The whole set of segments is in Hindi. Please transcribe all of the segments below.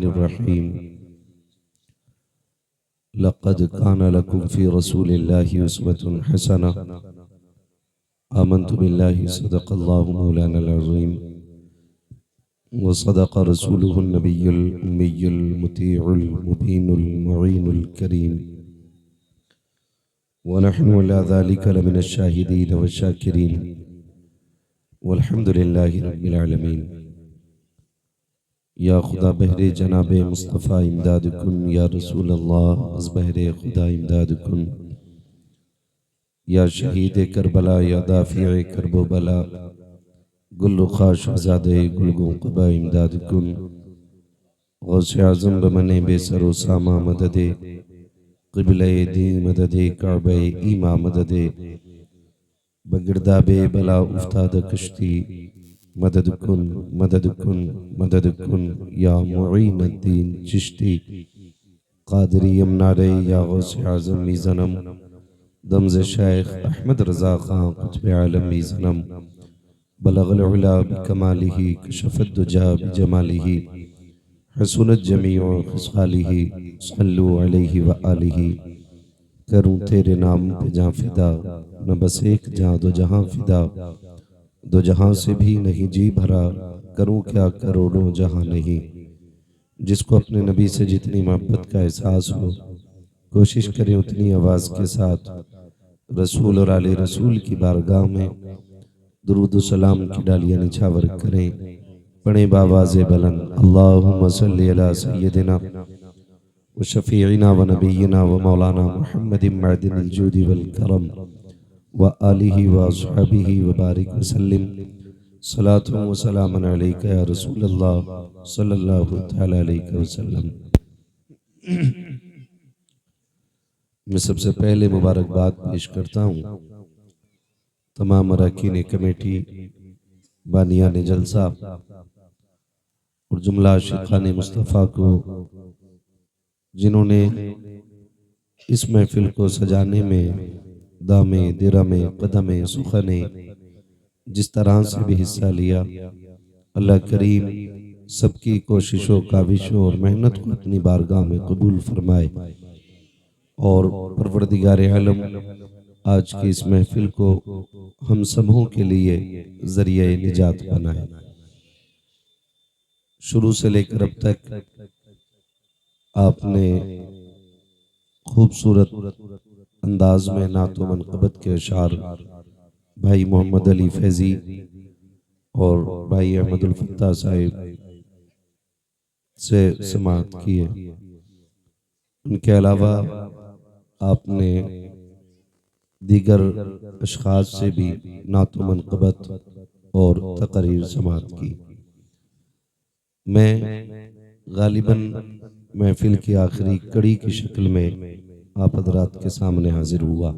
बिस्मिल्लाहिर्रहमानिर्रहीम। लक़द कान लकुम फ़ी रसूलिल्लाहि उस्वतुन हसना। आमन्तु बिल्लाहि सदक़ल्लाहु मौलानल अज़ीम व सदक़ रसूलुहुन नबियुल उम्मियुल मुतीउल मुबीनुल मुईनुल करीम व नहनु अला ज़ालिका लमिनश शाहिदीन व शाकिरीन वल्हम्दुलिल्लाहि रब्बिल आलमीन। या खुदा बहरे जनाबे मुस्तफ़ा इमदाद कुन, या रसूल अल्लाह अज़ बहरे खुदा इमदाद कुन, या शहीद करबला, या दाफ़िए करबो बला, गुल ख़ाश ज़ादे गुलगों क़बा इमदाद कुन। गौसे आज़म बमने बेसरो सामा मददे, क़िबले दीन मददे, काबे ईमा मददे, बगिरदाबे बला उफ्ताद कश्ती मदद कुन मदद कुन मदद कुन। या मुईनुद्दीन चिश्ती क़ादिरी यमनारे, या गौसे आज़म मीज़नम दमज़ शेख अहमद रज़ा ख़ां क़ुत्ब आलम मीज़नम बलग़ल उला बिकमालिही कशफ़द दुजा बिजमालिही हसुनत जमीउ ख़िसालिही सल्लु अलैहि व आलिही। करूँ तेरे नाम पे जाँ फ़िदा, न बस एक जाँ दो जहाँ फ़िदा, दो जहाँ से भी नहीं जी भरा, करूँ क्या करोड़ों जहाँ नहीं। जिसको अपने नबी से जितनी मोहब्बत का एहसास हो, कोशिश करें उतनी आवाज़ के साथ रसूल और आले रसूल की बारगाह में दुरूद सलाम की डालियाँ निछावर करें। पढ़ें बावाज़े बुलंद अल्लाहुम्मा सल्ली अला सय्यदिना व शफ़ीइना व नबीना व मौलाना मुहम्मदिन मअदिनिल जूदि वल करम व आलिही व अस्हाबिही व बारिक व सल्लिम सलातु व सलामन अलैका या रसूल अल्लाह सल्लल्लाहु तआला अलैहि वसल्लम। मैं सबसे पहले मुबारकबाद पेश करता हूँ तमाम अरकान कमेटी, बानियान जलसा और जुमला आशिक़ान मुस्तफ़ा को, जिन्होंने इस महफिल को सजाने में दामे दिरमे कदमे सुखने जिस तरह से भी हिस्सा लिया। अल्लाह करीम सबकी कोशिशों काविशों और मेहनत को अपनी बारगाह में कबूल फरमाए और परवरदिगार आलम आज की इस महफिल को हम सबों के लिए ज़रिए निजात बनाए। शुरू से लेकर अब तक आपने खूबसूरत अंदाज में नातो मनक़बत के अशार भाई मोहम्मद अली फैज़ी और भाई अहमदुल फत्ताह साहिब से समाअत किए। उनके अलावा आपने दीगर अशख़ास से भी नातो मनक़बत और तक़रीर समाअत की। मैं गालिबन महफिल की आखिरी कड़ी की शक्ल में आप हज़रात के सामने हाजिर हुआ।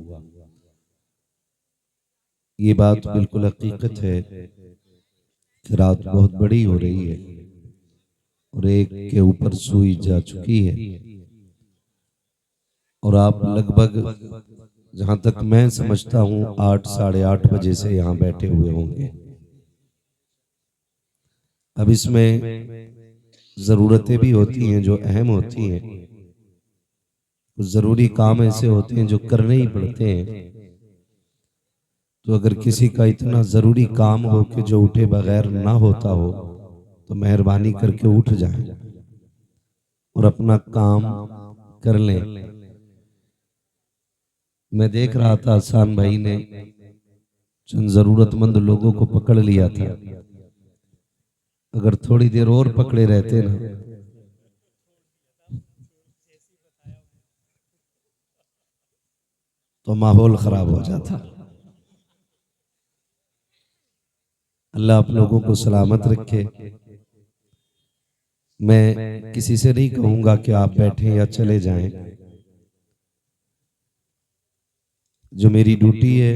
ये बात बिल्कुल हकीकत है कि रात बहुत बड़ी हो रही है और एक के ऊपर सुई जा चुकी है और आप लगभग जहां तक मैं समझता हूं 8 साढ़े 8 बजे से यहाँ बैठे हुए होंगे। अब इसमें ज़रूरतें भी होती हैं जो अहम होती हैं, कुछ ज़रूरी काम ऐसे होते हैं जो करने ही पड़ते हैं। तो अगर किसी का इतना ज़रूरी काम हो कि जो उठे बगैर ना होता हो तो मेहरबानी करके उठ जाएं और अपना काम कर लें। मैं देख रहा था आसान भाई ने चंद ज़रूरतमंद लोगों को पकड़ लिया था। अगर थोड़ी देर और पकड़े रहते ना तो माहौल खराब हो जाता। अल्लाह आप लोगों को सलामत रखे। मैं किसी से नहीं कहूंगा कि आप बैठें या चले जाएं। जो मेरी ड्यूटी है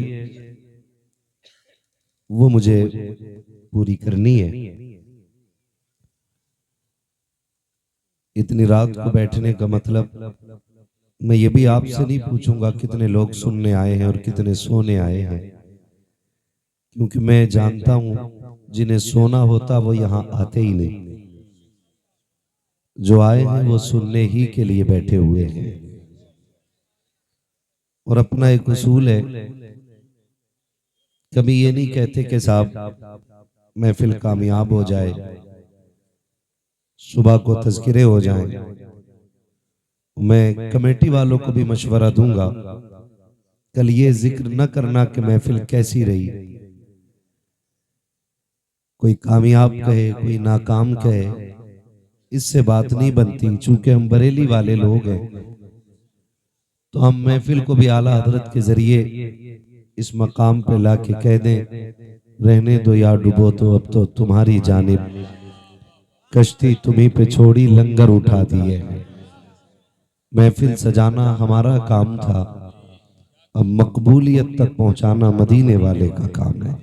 वो मुझे पूरी करनी है। इतनी रात को बैठने का मतलब मैं ये भी आपसे नहीं पूछूंगा कितने लोग सुनने आए हैं और कितने सोने आए हैं, क्योंकि मैं जानता हूं जिन्हें सोना होता वो यहाँ आते ही नहीं। जो आए हैं वो सुनने ही के लिए बैठे हुए हैं। और अपना एक उसूल है, कभी ये नहीं कहते कि साहब महफिल कामयाब हो जाए, सुबह को तज़किरे हो जाएं। मैं कमेटी वालों को भी मशवरा दूंगा, कल ये जिक्र न करना कि महफिल कैसी रही। कोई कामयाब कहे, कोई नाकाम कहे, इससे बात नहीं बनती। चूंकि हम बरेली वाले लोग हैं तो हम महफिल को भी आला हजरत के जरिए इस मकाम पे लाके कह दें, रहने दो या डूबो तो अब तो तुम्हारी जानिब, कश्ती तुम्ही पे छोड़ी लंगर उठा दिए। महफिल सजाना हमारा काम था, अब मकबूलियत तक पहुंचाना मदीने वाले का काम है।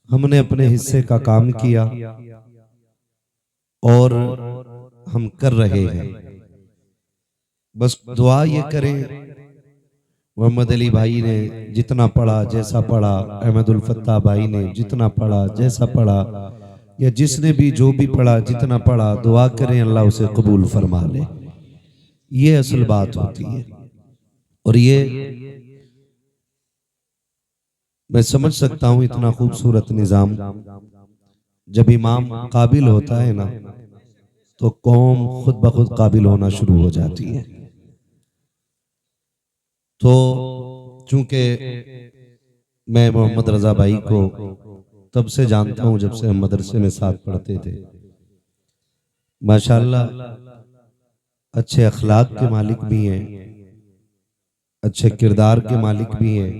हमने अपने हिस्से का काम किया और हम कर रहे हैं। बस दुआ ये करें, मोहम्मद अली भाई ने जितना पढ़ा, जैसा पढ़ा, अहमदुल फत्ता भाई ने जितना पढ़ा, जैसा पढ़ा, या जिसने भी जो भी पढ़ा, जितना पढ़ा, दुआ करें अल्लाह उसे कबूल फरमा ले। ये असल बात होती है। और ये मैं समझ सकता हूं, इतना खूबसूरत निजाम जब इमाम काबिल होता है ना, तो कौम खुद ब खुद काबिल होना शुरू हो जाती है। तो चूंकि मैं मोहम्मद रजा भाई को तब से जानता हूं जब से हम मदरसे में साथ पढ़ते थे। माशाअल्लाह अच्छे अखलाक के मालिक भी हैं, अच्छे किरदार के मालिक भी हैं,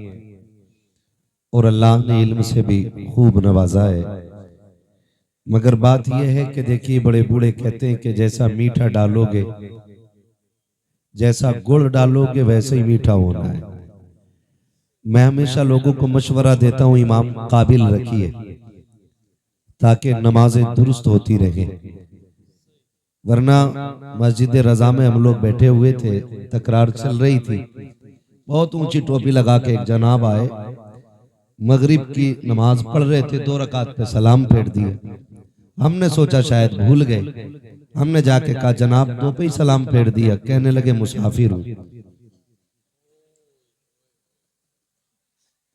और अल्लाह ने इल्म से भी खूब नवाजा है। मगर बात यह है कि देखिए, बड़े बूढ़े कहते हैं कि जैसा मीठा डालोगे, जैसा गुड़ डालोगे वैसे ही मीठा होना है। मैं हमेशा लोगों को मशवरा देता हूं, इमाम काबिल रखिए ताकि नमाजें दुरुस्त होती रहे। वरना मस्जिद रजा में हम लोग बैठे हुए थे, तकरार चल रही थी। बहुत ऊंची टोपी लगा के एक जनाब आए, मगरिब की नमाज पढ़ रहे थे, 2 रकात पे सलाम फेर दिए। हमने सोचा शायद भूल गए। हमने जाके कहा जनाब 2 पे ही सलाम फेर दिया। कहने लगे मुसाफिर हूं।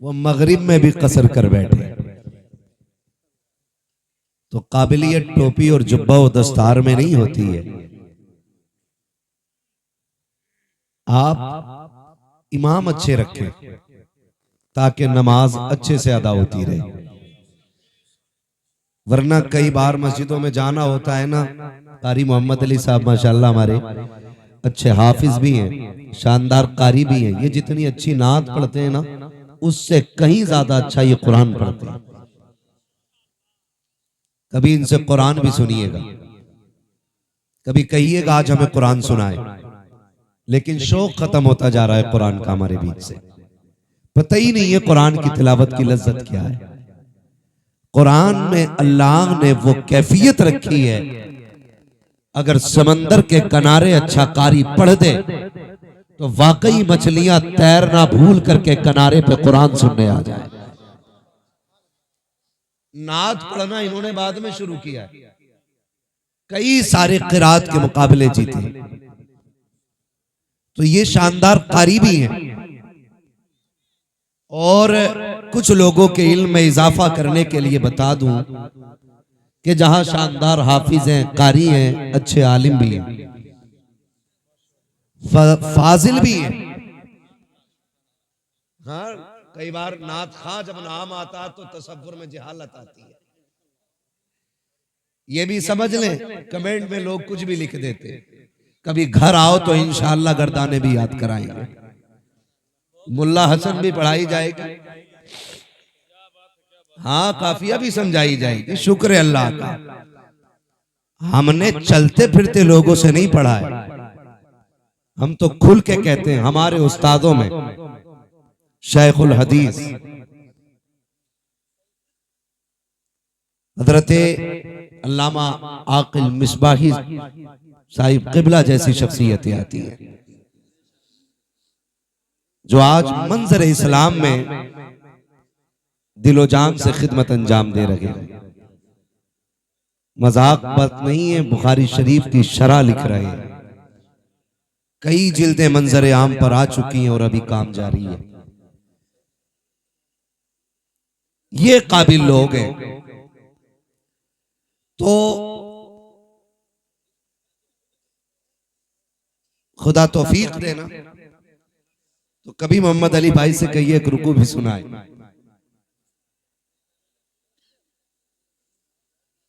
वो मगरिब में भी कसर कर बैठे। तो काबिलियत टोपी और जुब्बा और दस्तार में नहीं होती है। आप इमाम अच्छे रखें ताकि नमाज अच्छे से अदा होती रहे। वरना कई बार मस्जिदों में जाना होता है ना, कारी मोहम्मद अली साहब माशाल्लाह हमारे अच्छे हाफिज भी हैं, शानदार कारी भी हैं। ये जितनी अच्छी नात पढ़ते हैं ना, उससे कहीं ज्यादा अच्छा ये कुरान पढ़ते हैं। कभी इनसे कुरान भी सुनिएगा, कभी कहिएगा आज हमें कुरान सुनाए। लेकिन शौक खत्म होता जा रहा है कुरान का हमारे बीच से। पता ही नहीं है कुरान की तिलावत की लज्जत क्या है। कुरान में अल्लाह ने वो कैफियत रखी है, अगर समंदर के किनारे अच्छा कारी पढ़ दे तो वाकई मछलियां तैरना भूल करके किनारे पे कुरान सुनने आ जाए। नात पढ़ना इन्होंने बाद में शुरू किया है, कई सारे किरात के मुकाबले जीते। तो ये शानदार कारी भी हैं। और कुछ लोगों के इल्म में इजाफा करने के लिए बता दूं कि जहां शानदार हाफिज हैं, कारी हैं, अच्छे आलिम भी हैं, फाजिल भी हैं। हाँ, कई बार नात खां जब नाम आता तो तसव्वुर में जहालत आती है। ये भी समझ लें, कमेंट में लोग कुछ भी लिख देते। कभी घर आओ तो इंशाअल्लाह गर्दाने भी याद कराएंगे, मुल्ला हसन भी पढ़ाई जाएगी, हाँ काफिया भी समझाई जाएगी। शुक्र है अल्लाह का, हमने चलते फिरते लोगों से नहीं पढ़ा है। हम तो खुल के कहते हैं, हमारे उस्तादों में शेखुल हदीस हजरते अल्लामा आकिल मिसबाही साहिब किबला जैसी शख्सियतें आती है, जो आज मंजर इस्लाम में दिलो जान से खिदमत अंजाम दे रहे हैं। मजाक बात नहीं है, बुखारी शरीफ की शरह लिख रहे हैं। कई जिल्दें मंजर आम पर आ चुकी हैं और अभी काम जारी है। ये काबिल लोग हैं। तो खुदा तौफीक देना, तो कभी मोहम्मद अली भाई से कहिए एक रुकू भी सुनाए।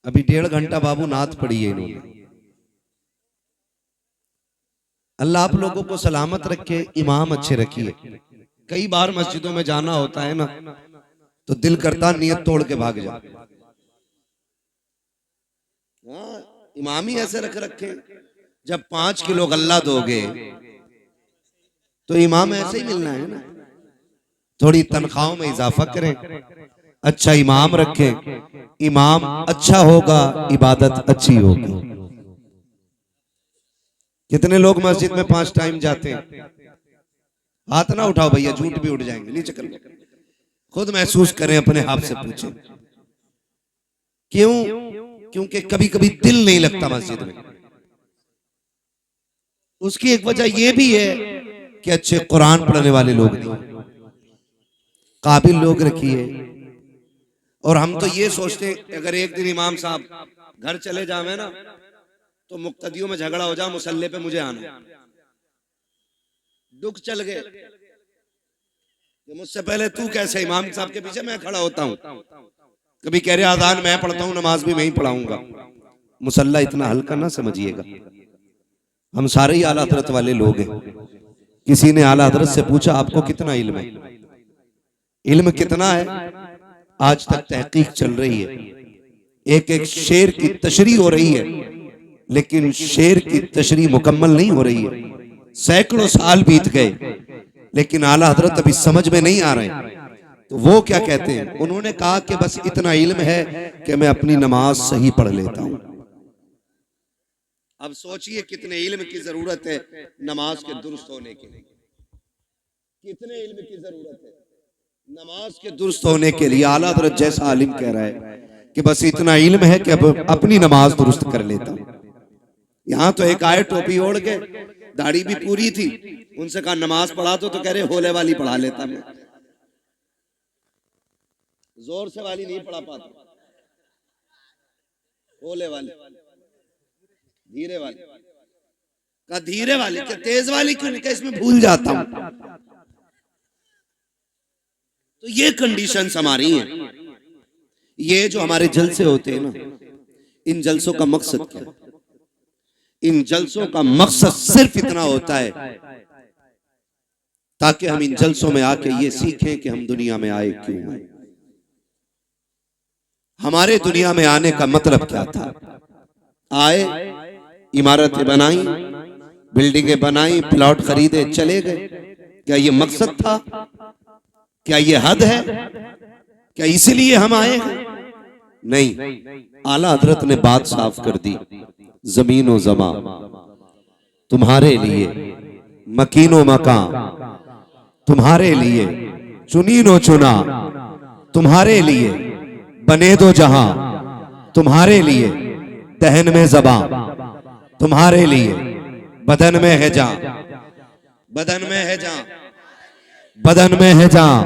अभी 1.5 घंटा बाबू नात पड़ी है इन्होंने। अल्लाह आप लोगों को सलामत रखे, इमाम अच्छे रखिए। कई बार मस्जिदों में जाना होता है ना, तो दिल करता नियत तोड़ के भाग जाए। इमाम ही ऐसे रख रखे। जब 5 किलो गल्ला दोगे तो इमाम ऐसे ही मिलना है ना। थोड़ी तनख्वाहों में इजाफा करें, अच्छा इमाम रखें। इमाम अच्छा होगा, इबादत अच्छी होगी। कितने लोग मस्जिद में 5 टाइम जाते हैं? हाथ ना उठाओ भैया, झूठ भी उठ जाएंगे। नीचे कर लो, खुद महसूस करें, अपने आप से पूछें क्यों? क्योंकि कभी कभी दिल नहीं लगता मस्जिद में। उसकी एक वजह यह भी है कि अच्छे कुरान पढ़ने वाले लोग नहीं, काबिल लोग रखिए। और हम तो ये सोचते हैं अगर एक दिन इमाम साहब घर चले जावे ना, तो मुक्तदियों में झगड़ा हो जाए, मुसल्ले पे मुझे आना। दुख चल गए कि मुझसे पहले तू कैसे इमाम साहब के पीछे मैं खड़ा होता हूं। कभी कह रहे आजान मैं पढ़ता हूं, नमाज भी मैं ही पढ़ाऊंगा। मुसल्ला इतना हल्का ना समझिएगा। हम सारे ही आला हजरत वाले लोग हैं। किसी ने आला हजरत से पूछा आपको कितना इल्म है? इल्म कितना है? आज तक तहकीक चल रही है। एक एक शेर की तशरीह हो रही है, लेकिन शेर की तशरीह मुकम्मल नहीं हो रही है। सैकड़ों साल बीत गए, लेकिन आला हजरत अभी समझ में नहीं आ रहे। तो वो क्या कहते हैं? उन्होंने कहा कि बस इतना इल्म है कि मैं अपनी नमाज सही पढ़ लेता हूं। अब सोचिए कितने इल्म की जरूरत है नमाज के दुरुस्त होने के लिए। कितने इल्म की जरूरत है नमाज के दुरुस्त होने के लिए। आला हज़रत जैसा आलिम कह रहा है कि बस इतना इल्म है कि अब अपनी नमाज दुरुस्त कर लेता हूं। यहाँ तो एक आए टोपी ओढ़ के, दाढ़ी भी पूरी थी, उनसे कहा नमाज पढ़ा तो कह रहे होले वाली पढ़ा लेता मैं। जोर से वाली नहीं पढ़ा पाता, होले वाली, धीरे वाली। कहा धीरे वाली क्या तेज वाली क्यों नहीं? इसमें भूल जाता हूं। तो ये कंडीशंस हमारी हैं। ये जो हमारे जलसे होते हैं ना, इन जलसों का मकसद क्या है? इन जलसों का मकसद सिर्फ इतना होता है ताकि हम इन जलसों में आके ये सीखें कि हम दुनिया में आए क्यों आए, हमारे दुनिया में आने का मतलब क्या था। आए, इमारतें बनाई, बिल्डिंगें बनाई, प्लॉट खरीदे, चले गए। क्या ये मकसद था? क्या ये हद है? क्या इसलिए हम आए हैं? नहीं। आला हजरत ने बात साफ कर दी। जमीन व जमा तुम्हारे लिए, मकीनो मकान तुम्हारे लिए, चुनीनो चुना तुम्हारे लिए, बने दो जहां तुम्हारे लिए, दहन में जबां तुम्हारे लिए, बदन में है जान, बदन में है जान, बदन में है जान,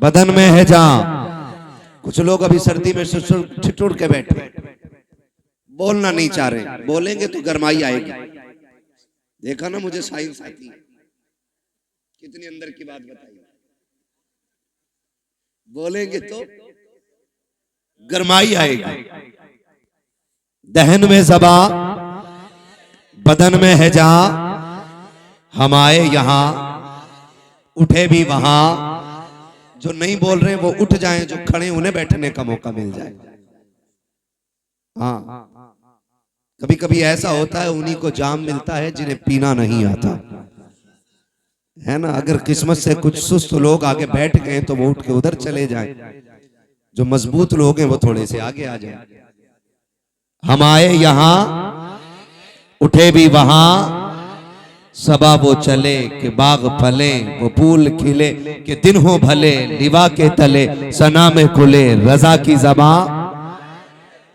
बदन में है जान। कुछ लोग अभी सर्दी में ठिठुर के बैठे, बोलना नहीं चाह रहे। बोलेंगे तो गरमाई आएगी। देखा ना, मुझे साइंस आती है, कितनी अंदर की बात बताई। बोलेंगे तो गरमाई आएगी। दहन में ज़बा, बदन में है जान, हम आए यहां, उठे भी वहां। जो नहीं बोल रहे वो उठ जाएं, जो खड़े उन्हें बैठने का मौका मिल जाए। हाँ, कभी कभी ऐसा होता है उन्हीं को जाम मिलता है जिन्हें पीना नहीं आता है ना। अगर किस्मत से कुछ सुस्त लोग आगे बैठ गए तो वो उठ के उधर चले जाएं, जो मजबूत लोग हैं वो थोड़े से आगे आ जाएं। हम आए यहां, उठे भी वहां, सबा वो चले कि बाग फले, वो फूल खिले कि दिन हो भले, लिवा के तले सना में खुले रजा की ज़बां।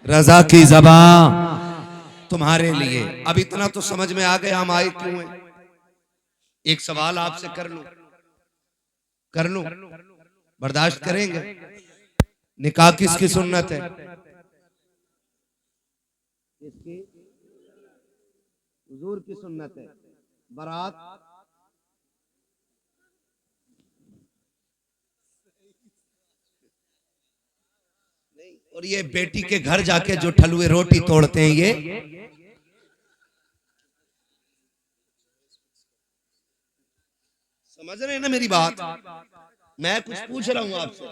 रजा की ज़बां तुम्हारे लिए। अब इतना तो समझ में आ गया हम आए क्यों हैं। एक सवाल आपसे कर लूं, बर्दाश्त करेंगे? निकाह किसकी सुन्नत है? किसकी? हुजूर की सुन्नत है। बारात नहीं। और ये बेटी के घर जाके जो ठलुए रोटी तोड़ते हैं, ये समझ रहे हैं ना मेरी बात? मैं कुछ पूछ रहा हूं आपसे।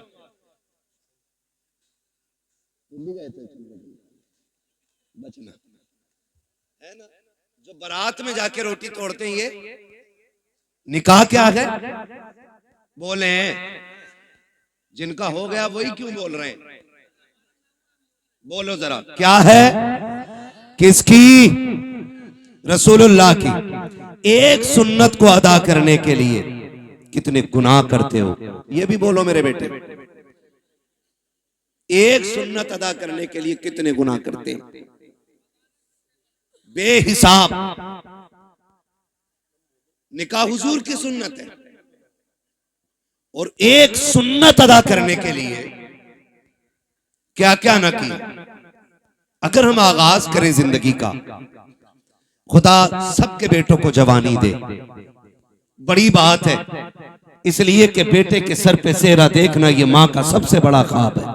दिल्ली गए थे बचना है ना? जो बारात में जाके रोटी तोड़ते हैं, ये निकाह क्या है? बोले जिनका हो गया वही क्यों बोल रहे हैं? बोलो जरा, क्या है? किसकी? रसूलुल्लाह की। एक सुन्नत को अदा करने के लिए कितने गुनाह करते हो, ये भी बोलो मेरे बेटे। एक सुन्नत अदा करने के लिए कितने गुनाह करते हैं, बेहिसाब। निकाह हुजूर की सुन्नत है, और एक सुन्नत अदा करने के लिए क्या क्या न किया। अगर हम आगाज करें जिंदगी का, खुदा सबके बेटों को जवानी दे, बड़ी बात है। इसलिए कि बेटे के सर पे सेहरा देखना ये माँ का सबसे बड़ा ख्वाब है।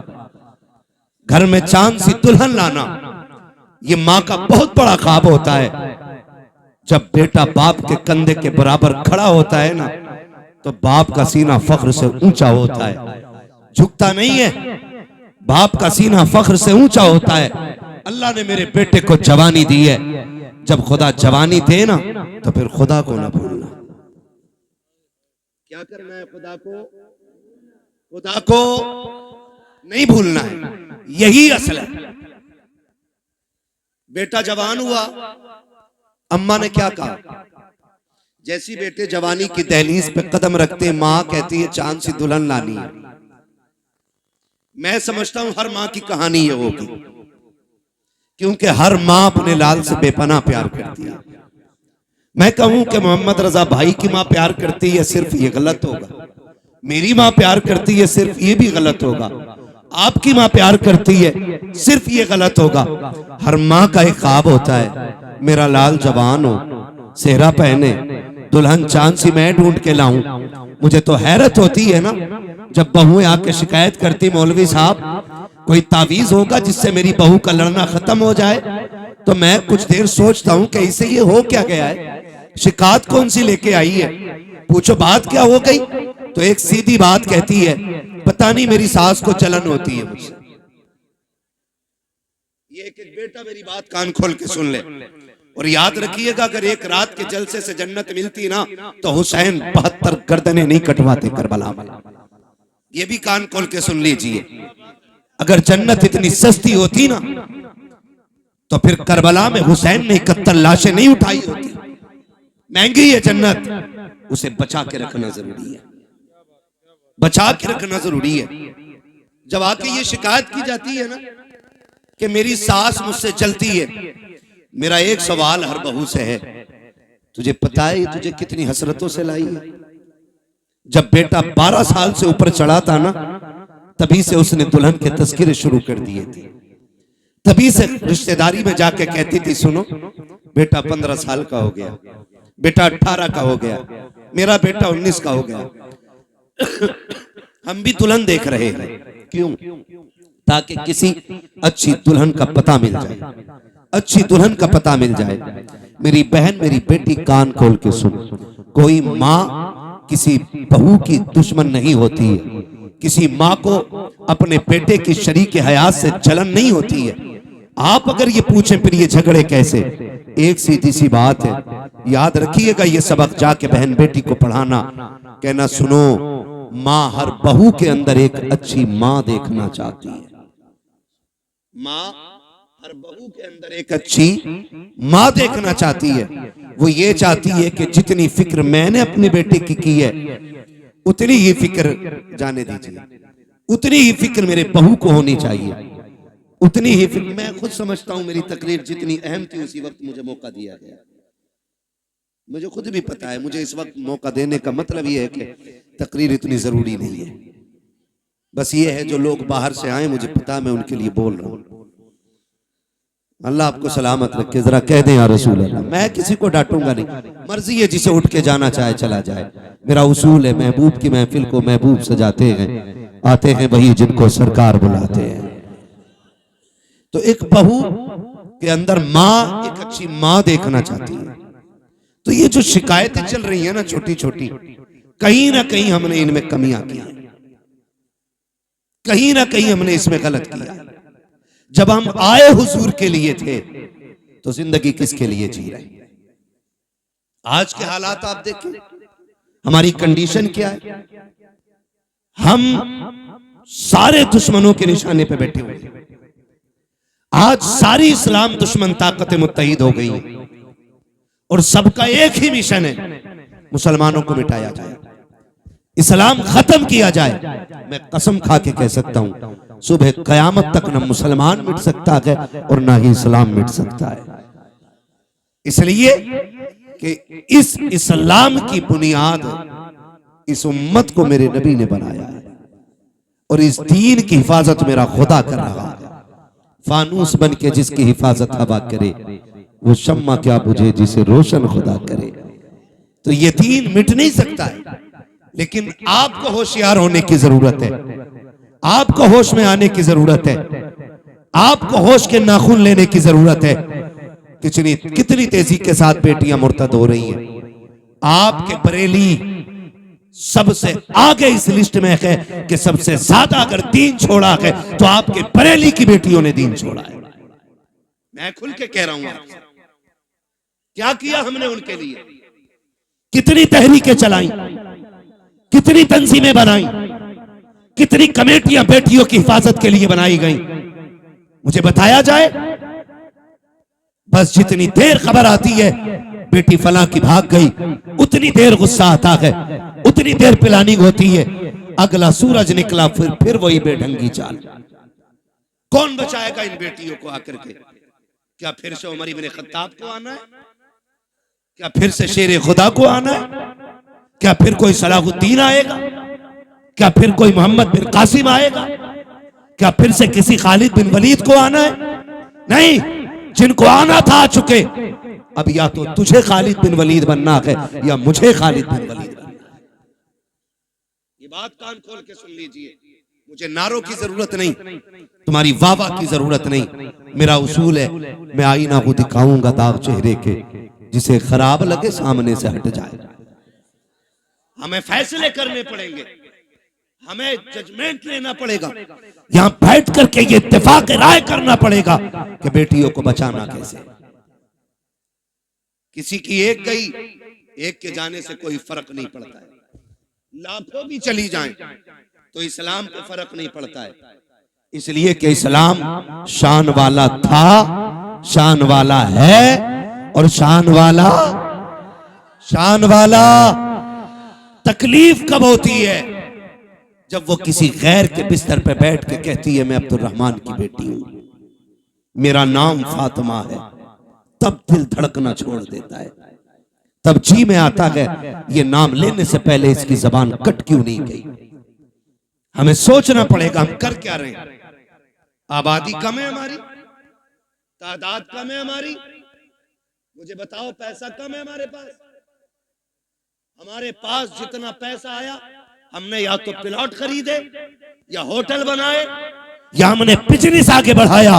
घर में चांद सी दुल्हन लाना ये माँ का बहुत बड़ा ख्वाब होता है। जब बेटा बाप के कंधे के बराबर खड़ा होता है ना, तो बाप का सीना फख्र से ऊंचा होता है, झुकता नहीं है। बाप का सीना फख्र से ऊंचा होता है। अल्लाह ने मेरे बेटे को जवानी दी है। जब खुदा जवानी दे ना, तो फिर खुदा को ना भूलना। क्या करना है? खुदा को नहीं भूलना है। यही असल है। बेटा जवान हुआ, अम्मा ने क्या कहा? जैसी बेटे जवानी की दहलीज पे कदम रखते, माँ कहती है चांद सी दुल्हन लानी है। मैं समझता हूं हर माँ की कहानी ये होगी, क्योंकि हर माँ अपने लाल से बेपनाह प्यार करती है। मैं कहूं कि मोहम्मद रजा भाई की माँ प्यार करती है, सिर्फ ये गलत होगा। मेरी माँ प्यार करती है, सिर्फ ये भी गलत होगा। आपकी माँ प्यार करती है, सिर्फ ये गलत होगा। हर माँ का एक ख्वाब होता है, मेरा लाल जवान हो, सेहरा पहने, दुल्हन चांद सी मैं ढूंढ के लाऊं। मुझे तो हैरत होती है ना, जब बहुएं आके शिकायत करती, मौलवी साहब कोई तावीज होगा जिससे मेरी बहू का लड़ना खत्म हो जाए। तो मैं कुछ देर सोचता हूं कि इसे ये हो क्या गया है, शिकायत कौन सी लेके आई है, पूछो बात क्या हो गई। तो एक सीधी बात कहती है, पता नहीं मेरी सास को जलन होती है मुझसे। ये एक बेटा मेरी बात कान खोल के सुन ले, और याद रखिएगा, अगर एक रात के जलसे से जन्नत मिलती ना, तो हुसैन 72 गर्दनें नहीं कटवाते करबला में। ये भी कान खोल के सुन लीजिए। अगर जन्नत इतनी सस्ती होती ना, तो फिर करबला में हुसैन ने 71 लाशें नहीं उठाई होती। महंगी है जन्नत, उसे बचा के रखना जरूरी है, बचा के रखना जरूरी है। जब आके ये शिकायत की जाती है ना कि मेरी सास मुझसे जलती है, मेरा एक सवाल हर बहू से है, तुझे पता है ये तुझे कितनी हसरतों से लाई है? जब बेटा 12 साल से ऊपर चढ़ा था ना, तभी से उसने दुल्हन के तस्करे शुरू कर दिए थे। तभी से रिश्तेदारी में जाके कहती थी, सुनो बेटा 15 साल का हो गया, बेटा 18 का हो गया, मेरा बेटा 19 का हो गया। हम भी दुल्हन देख रहे हैं। क्यों? ताकि किसी अच्छी दुल्हन का पता मिल जाए, अच्छी दुल्हन का पता मिल जाए। मेरी बहन, मेरी बेटी, कान खोल के सुन, कोई माँ किसी बहू की दुश्मन नहीं होती है। किसी माँ को अपने बेटे की शरीके हयात से जलन नहीं होती है। आप अगर ये पूछें फिर ये झगड़े कैसे, एक सीधी सी बात है, याद रखिएगा ये सबक जाके बहन बेटी को पढ़ाना, कहना सुनो माँ हर बहू के अंदर एक अच्छी माँ देखना चाहती है। माँ हर बहू के अंदर एक अच्छी माँ देखना चाहती है। वो ये चाहती है कि जितनी फिक्र मैंने अपनी बेटे की है, उतनी ही फिक्र, जाने दीजिए, उतनी ही फिक्र मेरे बहू को होनी चाहिए। उतनी ही फिक्र। मैं खुद समझता हूं मेरी तकरीर जितनी अहम थी उसी वक्त मुझे मौका दिया गया। मुझे खुद भी पता है मुझे इस वक्त मौका देने का मतलब ये है कि तकरीर इतनी जरूरी नहीं है। बस ये है जो लोग बाहर से आए मुझे पता है मैं उनके लिए बोल रहा हूं। अल्लाह आपको सलामत रखे। जरा कह दें या रसूल अल्लाह। मैं किसी को डांटूंगा नहीं, मर्जी है जिसे उठ के जाना चाहे चला जाए। मेरा उसूल है महबूब की महफिल को महबूब सजाते हैं, आते हैं वही जिनको सरकार बुलाते हैं। तो एक बहू के अंदर माँ एक अच्छी माँ देखना चाहती है। तो ये जो शिकायतें चल रही है ना छोटी छोटी, कहीं ना कहीं हमने इनमें कमियां की, कहीं ना कहीं हमने इसमें गलत किया। जब हम आए हुजूर के लिए थे तो जिंदगी किसके लिए जी रहे? आज के हालात आप देखें, हमारी कंडीशन क्या है। हम सारे दुश्मनों के निशाने पे बैठे हुए हैं। आज सारी इस्लाम दुश्मन ताकतें मुत्तहिद हो गई हैं और सबका एक ही मिशन है, मुसलमानों को मिटाया जाए, इस्लाम खत्म किया जाए। मैं कसम खा के कह सकता हूं सुबह कयामत तक न मुसलमान मिट सकता है और ना ही इस्लाम मिट सकता है। इसलिए कि इस इस्लाम की बुनियाद इस उम्मत को मेरे नबी ने बनाया है और इस दीन की हिफाजत मेरा खुदा कर रहा है। फानूस बन के जिसकी हिफाजत हवा करे वो शम्मा क्या बुझे जिसे रोशन खुदा करे। तो ये दीन मिट नहीं सकता है, लेकिन आपको होशियार होने की जरूरत है, आपको होश में आने की जरूरत है, आपको होश के नाखून लेने की जरूरत है। कितनी तेजी के साथ बेटियां मुर्तद हो रही हैं। आपके बरेली सबसे आगे इस लिस्ट में है कि सबसे ज्यादा अगर दीन छोड़ा है तो आपके बरेली की बेटियों ने दीन छोड़ा है। मैं खुल के कह रहा हूं आपसे, क्या किया हमने उनके लिए, कितनी तहरीकें चलाई, कितनी तंजीमें बनाई, कितनी कमेटियां बेटियों की हिफाजत के लिए बनाई गई। मुझे बताया जाए, बस जितनी देर खबर आती है बेटी फला की भाग गई, उतनी देर गुस्सा आता है, उतनी देर प्लानिंग होती है। अगला सूरज निकला फिर वही बेढंगी चाल। कौन बचाएगा इन बेटियों को आकर के? क्या फिर से उमर इब्न खत्ताब को आना है? क्या फिर से शेर खुदा को आना है? क्या फिर कोई सलाहुद्दीन आएगा? क्या फिर कोई मोहम्मद बिन कासिम आएगा? क्या फिर से किसी खालिद बिन वलीद को आना है? नहीं, जिनको आना था आ चुके। अब या तो तुझे खालिद बिन वलीद बनना है या मुझे खालिद बिन वलीद बनना है। ये बात कान खोल के सुन लीजिए। मुझे नारों की जरूरत नहीं, तुम्हारी वाह की जरूरत नहीं। मेरा उसूल है, मैं आईना को दिखाऊंगा दाग चेहरे के, जिसे खराब लगे सामने से हट जाए। हमें फैसले करने पड़ेंगे, हमें जजमेंट लेना पड़ेगा, यहां बैठ करके ये इत्तेफाक राय करना पड़ेगा कि बेटियों को बचाना कैसे। किसी की एक गई, एक के जाने से कोई फर्क नहीं पड़ता है। लाखों भी चली जाएं तो इस्लाम को फर्क नहीं पड़ता है, इसलिए कि इस्लाम शान वाला था, शान वाला है और शान वाला। तकलीफ कब होती है? जब वो किसी गैर के बिस्तर पे बैठ के कहती है मैं अब्दुर्रहमान की बेटी हूं, मेरा नाम फातिमा है। तब दिल धड़कना छोड़ देता है, तब जी में आता है ये नाम लेने से पहले इसकी जबान कट क्यों नहीं गई। हमें सोचना पड़ेगा हम कर क्या रहे हैं। आबादी कम है हमारी, तादाद कम है हमारी, मुझे बताओ पैसा कम है हमारे पास। हमारे पास जितना पैसा आया हमने या तो प्लॉट खरीदे या होटल बनाए या हमने बिजनेस आगे बढ़ाया,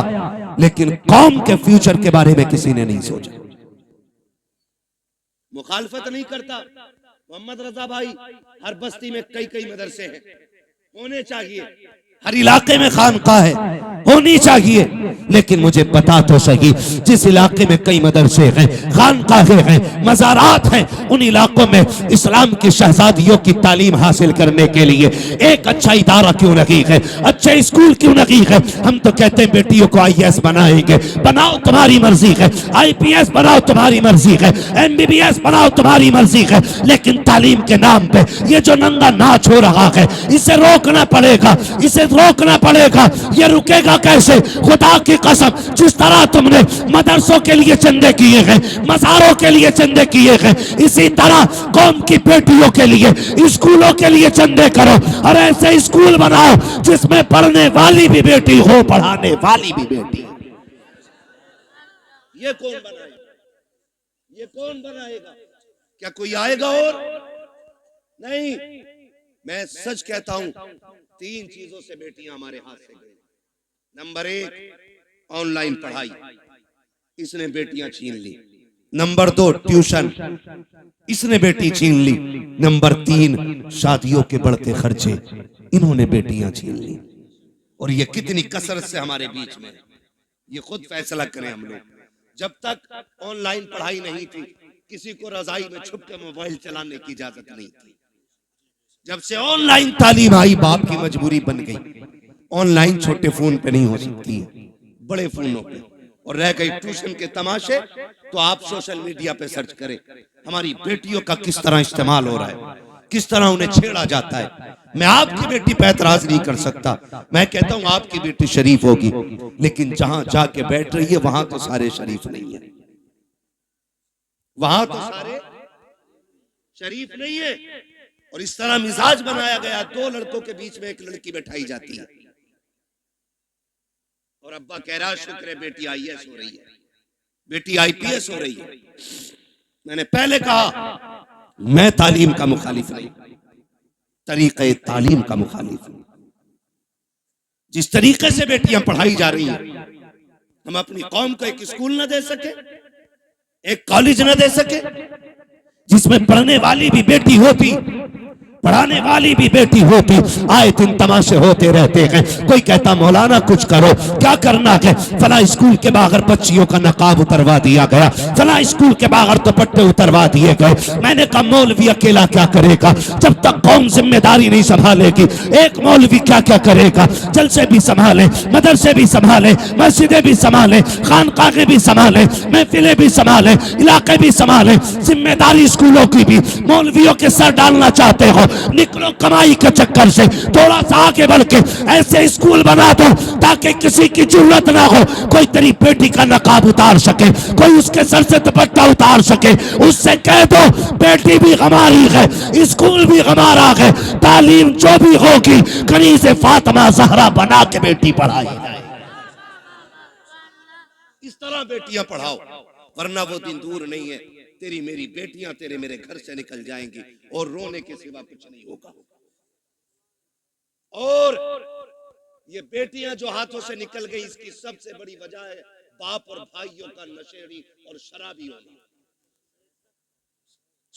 लेकिन कौम के फ्यूचर के बारे में किसी ने नहीं सोचा। मुखालफत नहीं करता मोहम्मद रजा भाई, हर बस्ती में कई मदरसे हैं, होने चाहिए। हर इलाके में खानकाह है, होनी चाहिए। लेकिन मुझे बता तो सही, जिस इलाके में कई मदरसे हैं, खानकाहें हैं, मज़ारात हैं, उन इलाकों में इस्लाम की शहजादियों की तालीम हासिल करने के लिए एक अच्छा इदारा क्यों नहीं है, अच्छे स्कूल क्यों नहीं है। हम तो कहते हैं बेटियों को IAS बनाएंगे, बनाओ तुम्हारी मर्जी है, IPS बनाओ तुम्हारी मर्जी है, MBBS बनाओ तुम्हारी मर्जी है, लेकिन तालीम के नाम पे ये जो नंगा नाच हो रहा है इसे रोकना पड़ेगा, इसे रोकना पड़ेगा। ये रुकेगा कैसे? खुदा की कसम, जिस तरह तुमने मदरसों के लिए चंदे किए हैं, मज़ारों के लिए चंदे किए हैं, इसी तरह कौम की बेटियों के लिए, स्कूलों के लिए चंदे करो और ऐसे स्कूल बनाओ जिसमें पढ़ने वाली भी बेटी हो, पढ़ाने वाली भी बेटी। ये कौन बनाएगा? ये कौन बनाएगा? क्या कोई आएगा? और नहीं। मैं सच कहता हूं, 3 चीजों से बेटियां हमारे हाथ से गई। नंबर 1, ऑनलाइन पढ़ाई, इसने बेटियां छीन ली। नंबर 2, ट्यूशन, इसने बेटी छीन ली। नंबर 3, शादियों के बढ़ते खर्चे, इन्होंने बेटियां छीन ली। और ये कितनी कसरत से हमारे बीच में, ये खुद फैसला करें हम लोग। जब तक ऑनलाइन पढ़ाई नहीं थी, किसी को रजाई में छुप के मोबाइल चलाने की इजाजत नहीं थी। जब से ऑनलाइन तालीम आई, बाप की मजबूरी बन गई। ऑनलाइन छोटे फोन पे नहीं हो सकती है, बड़े फोनों पे। और रह गई ट्यूशन के तमाशे, तो आप सोशल मीडिया पे सर्च करें हमारी बेटियों का किस तरह इस्तेमाल हो रहा है, किस तरह उन्हें छेड़ा जाता है। मैं आपकी बेटी पे एतराज नहीं कर सकता। मैं कहता हूं आपकी बेटी शरीफ होगी, लेकिन जहां जाके बैठ रही है वहां तो सारे शरीफ नहीं है, वहां तो सारे शरीफ नहीं है। और इस तरह मिजाज बनाया गया, 2 लड़कों के बीच में एक लड़की बैठाई जाती है और अब्बा कह रहा शुक्र है बेटी IAS हो रही है, बेटी IPS हो रही है। मैंने पहले कहा मैं तालीम का मुखालिफ नहीं, तरीक़े तालीम का मुखालिफ हूं। जिस तरीके से बेटियां पढ़ाई जा रही हैं, हम अपनी कौम को एक स्कूल न दे सके, एक कॉलेज न दे सके जिसमें पढ़ने वाली भी बेटी होती, पढ़ाने वाली भी बेटी होती। आए दिन तमाशे होते रहते हैं। कोई कहता मौलाना कुछ करो, क्या करना है? फला स्कूल के बाहर बच्चियों का नकाब उतरवा दिया गया, फला स्कूल के बाहर दुपट्टे उतरवा दिए गए। मैंने कहा मौलवी अकेला क्या करेगा? जब तक कौम जिम्मेदारी नहीं संभालेगी, एक मौलवी क्या क्या करेगा? जलसे भी संभाले, मदरसे भी संभाले, मस्जिदें भी संभाले, खानकाहें भी संभाले, महफिलें भी संभाले, इलाके भी संभाले। जिम्मेदारी स्कूलों की भी मौलवियों के सर डालना चाहते हो? निकलो कमाई के चक्कर से, थोड़ा सा आगे बढ़ के ऐसे स्कूल बना दो ताकि किसी की जरूरत ना हो कोई तेरी बेटी का नकाब उतार सके, कोई उसके सर से दुपट्टा उतार सके। उससे कह दो बेटी भी हमारी है, स्कूल भी हमारा है, तालीम जो भी होगी कनीज़े फातिमा ज़हरा बना के बेटी पढ़ाई जाए। इस तरह बेटियां पढ़ाओ, वरना वो दिन दूर नहीं है, तेरी मेरी बेटियां तेरे मेरे घर से निकल जाएंगी और रोने के सिवा कुछ नहीं होगा। और ये बेटियां जो हाथों से निकल गई, इसकी सबसे बड़ी वजह है बाप और भाइयों का नशेड़ी और शराबी होना।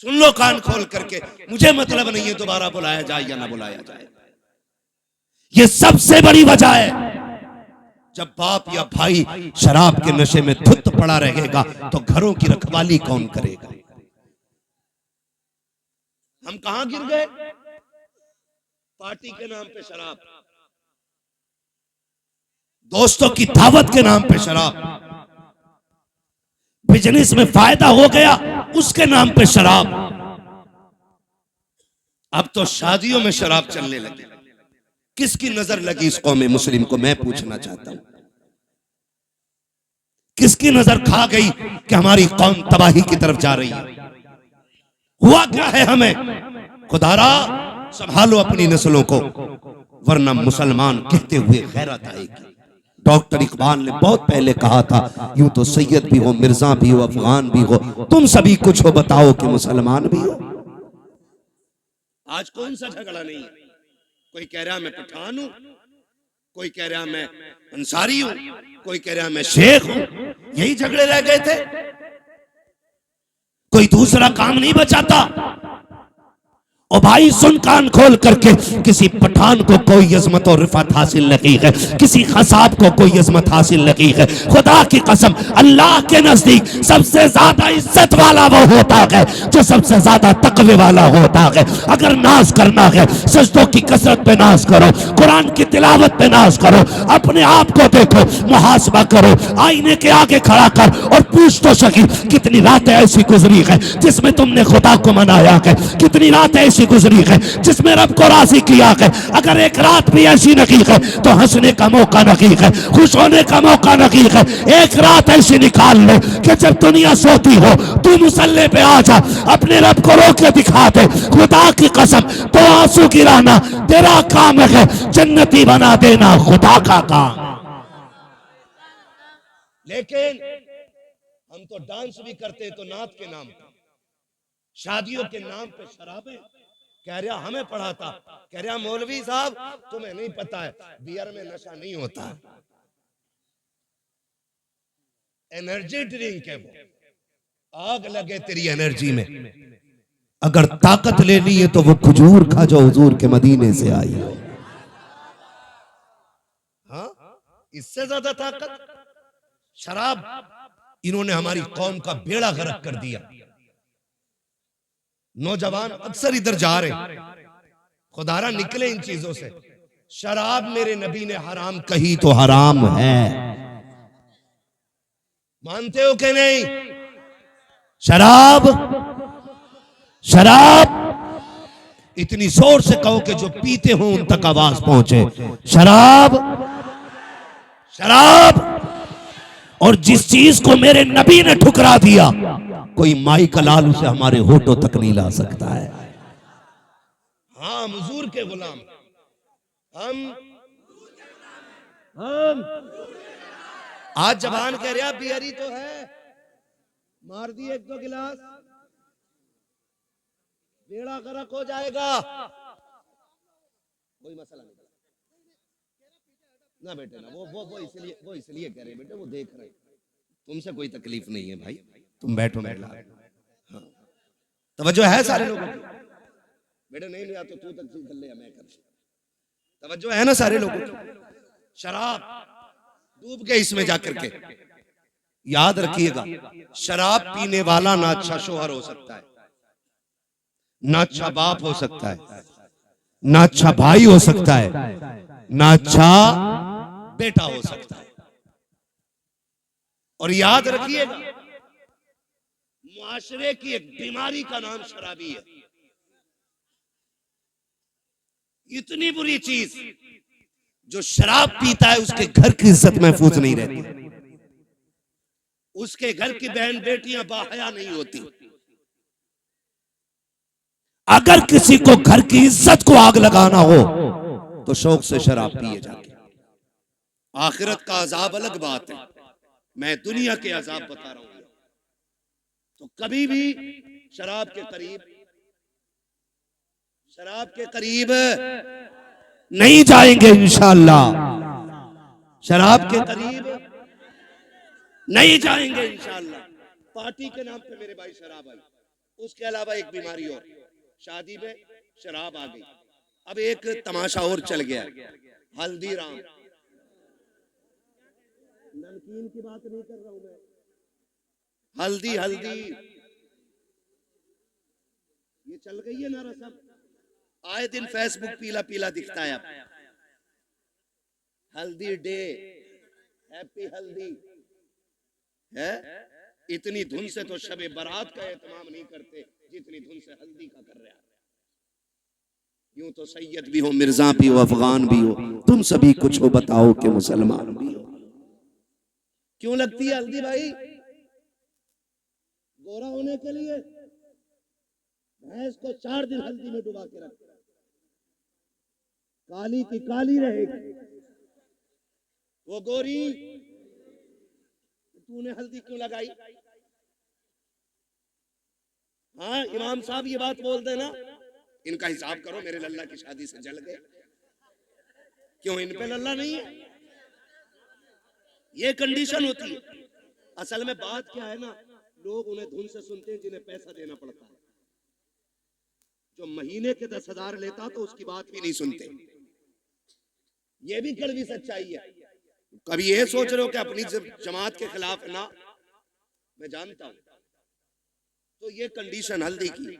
सुन लो कान खोल करके, मुझे मतलब नहीं है दोबारा बुलाया जाए या ना बुलाया जाए, ये सबसे बड़ी वजह है। जब बाप या भाई शराब के नशे में धुत पड़ा रहेगा तो घरों की रखवाली कौन करेगा? हम कहां गिर गए? पार्टी के नाम पे शराब, दोस्तों की दावत के नाम पे शराब, बिजनेस में फायदा हो गया उसके नाम पे शराब। अब तो शादियों में शराब चलने लगी। किसकी नजर लगी इस कौम मुस्लिम को? मैं पूछना चाहता हूं, किसकी नजर खा गई कि हमारी कौम तबाही की तरफ जा रही है? हुआ क्या है हमें? खुदारा संभालो अपनी नस्लों को, वरना मुसलमान कहते हुए गैरत आएगी। डॉक्टर इकबाल ने बहुत पहले कहा था, यूं तो सैयद भी हो, मिर्जा भी हो, अफगान भी हो, तुम सभी कुछ हो, बताओ कि मुसलमान भी हो। आज कौन सा झगड़ा नहीं है? कोई कह रहा मैं पठान हूं, कोई कह रहा मैं अंसारी हूं, कोई कह रहा मैं शेख हूं। यही झगड़े रह गए थे, कोई दूसरा काम नहीं बचाता। और भाई सुन कान खोल करके, किसी पठान को कोई अजमत और रिफत हासिल नहीं है, किसी खसाब को कोई अजमत हासिल नहीं है। खुदा की कसम, अल्लाह के नजदीक सबसे ज्यादा इज्जत वाला वो होता है जो सबसे ज्यादा तकवे वाला होता है। अगर नाज करना है, सजदों की कसरत पे नाज करो, कुरान की तिलावत पे नाज करो, अपने आप को देखो, मुहासबा करो, आईने के आगे खड़ा कर और पूछ तो सकी कितनी रातें ऐसी गुजरी है जिसमें तुमने खुदा को मनाया है, कितनी रातें ऐसी ऐसी गुजरी है जिसमें रब को राजी किया है। अगर एक रात भी ऐसी नहीं है तो हंसने का मौका नहीं है, खुश होने का मौका नहीं है। एक रात ऐसी निकाल लो कि जब दुनिया सोती हो तू मुसल्ले पे आ जा, अपने रब को रो के दिखा दे। खुदा की कसम तो आंसू गिराना तेरा काम है, जन्नती बना देना खुदा का काम। लेकिन हम तो डांस भी करते तो नात के नाम पे, शादियों के नाम पे शराबें। कह रहा हमें पढ़ाता, कह रहा मौलवी साहब तुम्हें नहीं पता है बियर में नशा नहीं होता, एनर्जी ड्रिंक है वो। आग लगे तेरी एनर्जी में। अगर ताकत लेनी है तो वो खजूर खा जो हुजूर के मदीने से आई हो। हाँ, इससे ज्यादा ताकत शराब। इन्होंने हमारी कौम का बेड़ा गर्क कर दिया। नौजवान अक्सर इधर जा रहे हैं, खुदारा निकले इन चीजों से। शराब मेरे नबी ने हराम कही तो हराम है, मानते हो कि नहीं? शराब शराब इतनी जोर से कहो कि जो पीते हो उन तक आवाज पहुंचे। शराब शराब। और जिस चीज को मेरे नबी ने ठुकरा दिया कोई माई का लाल उसे हमारे होठों तक नहीं ला सकता है। हाँ, हुजूर के गुलाम हम आज जबान कह रहा बियरी तो है, मार दी एक दो गिलास बेड़ा गर्क हो जाएगा, कोई मसला नहीं। ना बेटे ना, वो इसलिए कह रहे बेटे, वो देख रहे हैं, तुमसे कोई तकलीफ नहीं है भाई, तुम बैठो बैठो। हाँ, तवज्जो है सारे लोगों की? बेटे नहीं लिया तो तू तकलीफ कर ले या मैं कर, तवज्जो है ना सारे लोगों की? शराब डूब गए इसमें जाकर के। याद रखिएगा, शराब पीने वाला ना अच्छा शोहर हो सकता है, ना अच्छा बाप हो सकता है, ना अच्छा भाई हो सकता है, ना अच्छा बेटा हो सकता है। और याद रखिएगा, मुआशरे की एक बीमारी का नाम शराबी है। इतनी बुरी चीज, जो शराब पीता है उसके घर की इज्जत महफूज नहीं रहती, उसके घर की बहन बेटियां बाहया नहीं होती। अगर किसी को घर की इज्जत को आग लगाना हो तो शौक से शराब पिए जाके। आखिरत का अजाब अलग बात है, मैं दुनिया के अजाब बता रहा हूं। तो कभी भी शराब के करीब नहीं जाएंगे इंशाअल्लाह, शराब के करीब नहीं जाएंगे इंशाअल्लाह। पार्टी के नाम पे मेरे भाई शराब आई, उसके अलावा एक बीमारी और, शादी में शराब आ गई। अब एक तमाशा और चल गया, हल्दीराम। नमकीन की बात नहीं कर रहा हूं मैं, हल्दी हल्दी ये चल गई है ना रसम। आए दिन फेसबुक पीला पीला दिखता है। अब हल्दी डे, हैप्पी हल्दी है। इतनी धुन से तो शबे बारात का एहतमाम नहीं करते जितनी धुन से हल्दी का कर रहे हैं। यूं तो सैयद भी हो, मिर्जा भी हो, अफगान भी हो, तुम सभी कुछ हो, बताओ कि मुसलमान भी हो। क्यों लगती है हल्दी भाई? गोरा होने के लिए। भैंस को 4 दिन हल्दी में डुबा के रख, काली की काली रहेगी, वो गोरी। तूने हल्दी क्यों लगाई? हाँ इमाम साहब ये बात बोल देना, इनका हिसाब करो, मेरे लल्ला की शादी से जल गए। क्यों इन पे लल्ला नहीं है? ये कंडीशन होती है। असल में बात क्या है ना, लोग उन्हें धुन से सुनते हैं जिन्हें पैसा देना पड़ता है। जो महीने के 10,000 लेता तो उसकी बात भी नहीं सुनते। ये भी कड़वी सच्चाई है। कभी ये सोच रहे हो कि अपनी जमात के खिलाफ ना, मैं जानता हूं। तो ये कंडीशन हल्दी की,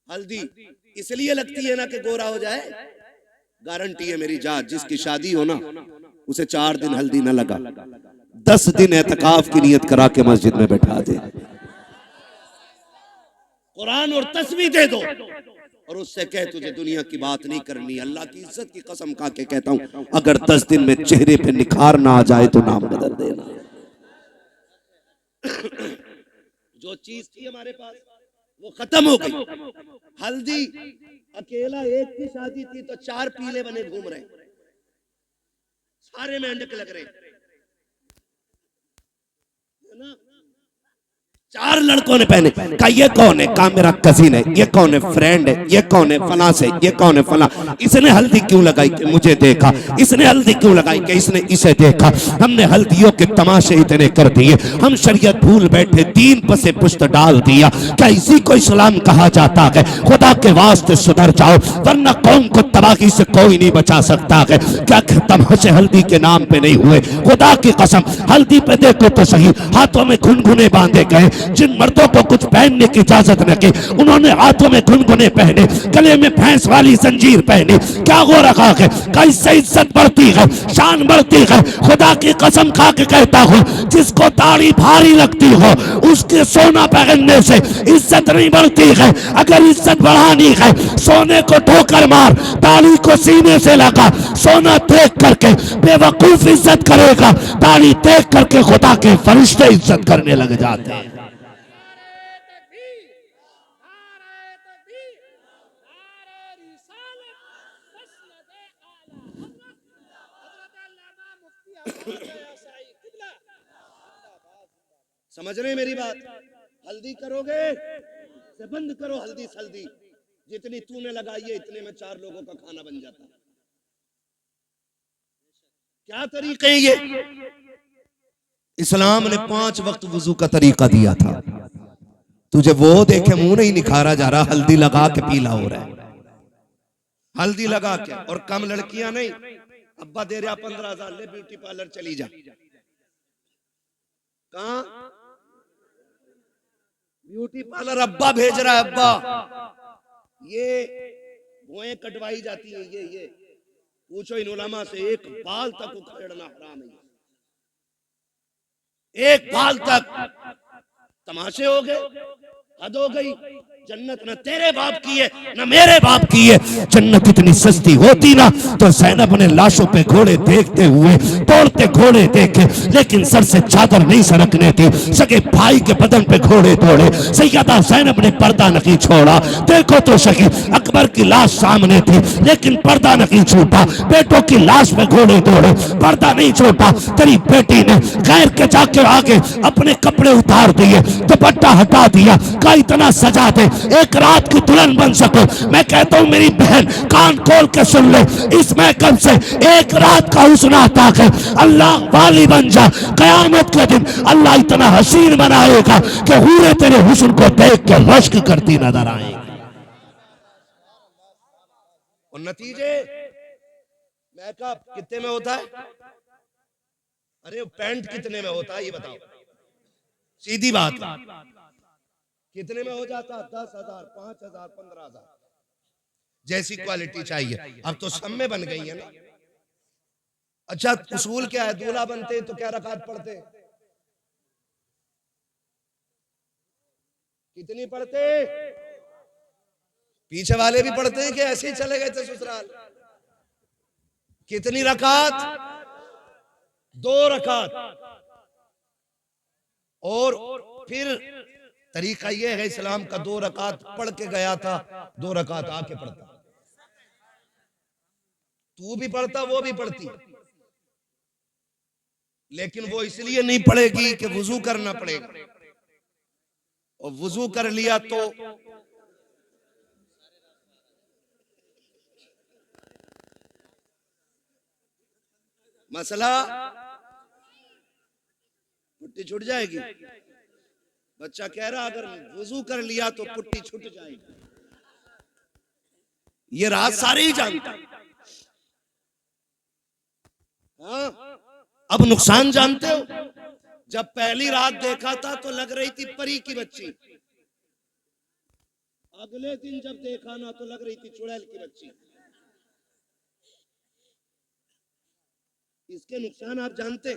हल्दी इसलिए लगती है ना कि गोरा हो जाए। गारंटी है मेरी जात, जिसकी शादी हो ना उसे 4 दिन हल्दी ना लगा, 10 दिन एतकाफ की नियत करा के मस्जिद में बैठा दे। कुरान और तस्बीह दे दो और उससे कह तुझे दुनिया की बात नहीं करनी। अल्लाह की इज्जत की कसम खा के कहता हूं, अगर 10 दिन में चेहरे पे निखार ना आ जाए तो नाम बदल देना। जो चीज थी हमारे पास वो खत्म हो गई। हल्दी अकेला एक की शादी थी तो 4 पीले बने घूम रहे, सारे मेंढक लग रहे है ना। 4 लड़कों ने पहने, कहा ये कौन है? कहा मेरा कजिन है। ये कौन है? फ्रेंड है। ये कौन है? फला से। ये कौन है? फला। इसने हल्दी क्यों लगाई? कि मुझे देखा। इसने हल्दी क्यों लगाई? कि इसने इसे देखा। हमने हल्दियों के तमाशे इतने कर दिए, हम शरीयत भूल बैठे, दीन पर से पुश्त डाल दिया। क्या इसी को इस्लाम कहा जाता है? खुदा के वास्ते सुधर जाओ, वरना कौम को तबाही से कोई नहीं बचा सकता है। क्या तमाशे हल्दी के नाम पे नहीं हुए? खुदा की कसम, हल्दी पे देखो तो सही, हाथों में घुनघुने बांधे गए। जिन मर्दों को कुछ पहनने की इजाजत न की, उन्होंने हाथों में घुनघुने पहने, गले में भैंस वाली जंजीर पहनी। क्या हो रखा है? कैसे इज्जत बढ़ती है, शान बढ़ती है। खुदा की कसम खा के कहता हूं, जिसको दाढ़ी भारी लगती हो उसके सोना पहनने से इज्जत नहीं बढ़ती है। अगर इज्जत बढ़ानी है, सोने को ठोकर मार, दाढ़ी को सीने से लगा। सोना देख करके बेवकूफ इज्जत करेगा, दाढ़ी देख करके खुदा के फरिश्ते इज्जत करने लग जाते हैं। समझ रहे मेरी बात? हल्दी करोगे से बंद करो हल्दी सल्दी, जितनी तूने लगाई है इतने में 4 लोगों का खाना बन जाता। क्या तरीके हैं ये? इस्लाम ने 5 वक्त वुजू का तरीका दिया था। तुझे वो देखे मुंह नहीं निखारा जा रहा, हल्दी लगा के पीला हो रहा है। हल्दी लगा के, और कम लड़कियां नहीं, अब्बा दे रहा 15,000, ले ब्यूटी पार्लर चली जा। कहां? ब्यूटी पार्लर अब्बा भेज रहा है। अब्बा ये भुएं कटवाई जाती है, ये पूछो इन उलमा से, एक बाल तक उखेड़ना हराम है। एक बाल तक। तमाशे हो गए, हद हो गई। जन्नत न तेरे बाप की है न मेरे बाप की है। जन्नत इतनी सस्ती होती ना तो ज़ैनब ने लाशों पे घोड़े देखते हुए दौड़ते घोड़े देखे, लेकिन सर से चादर नहीं सरकने थी। सगे भाई के बदन पे घोड़े दौड़े, सैयदा ज़ैनब ने पर्दा नहीं छोड़ा। देखो तो सही, अकबर की लाश सामने थी लेकिन पर्दा नहीं छूटा। बेटों की लाश पे घोड़े दौड़े, पर्दा नहीं छोटा। तेरी बेटी ने गैर के जाके आगे अपने कपड़े उतार दिए, दुपट्टा हटा दिया। का इतना सजा दे एक रात की दुल्हन बन सको। मैं कहता हूं मेरी बहन कान खोल के सुन ले, इस महकम से एक रात का हुस्न आता है, अल्लाह वाली बन जा। कयामत के दिन अल्लाह इतना हसीन बनाएगा कि हूरें तेरे हुस्न को देख के रश्क करती नजर आएगी। और नतीजे मेकअप कितने में होता है? अरे पैंट कितने में होता है ये बताओ, सीधी बात। कितने में हो जाता? 10,000, 5,000, 15,000, जैसी क्वालिटी चाहिए। अब तो सब में बन गई है ना। अच्छा उसूल क्या है? दूल्हा बनते तो क्या रकात पढ़ते? कितनी पढ़ते? पीछे वाले भी पढ़ते हैं कि ऐसे ही चले गए थे ससुराल? कितनी रकात? 2 रकात। और फिर तरीका यह है इस्लाम का, 2 रकात पढ़ के गया था, 2 रकात आके पढ़ता। तू भी पढ़ता, वो भी पढ़ती, लेकिन वो इसलिए नहीं पढ़ेगी कि वुजू करना पड़ेगा, और वुजू कर लिया तो मसला पुट्टी छूट जाएगी। बच्चा कह रहा अगर वुजू कर लिया तो पुट्टी छूट जाएगी। ये राज सारे ही जानते। हाँ? अब नुकसान जानते हो? जब पहली रात देखा था तो लग रही थी परी की बच्ची, अगले दिन जब देखा ना तो लग रही थी चुड़ैल की बच्ची। इसके नुकसान आप जानते?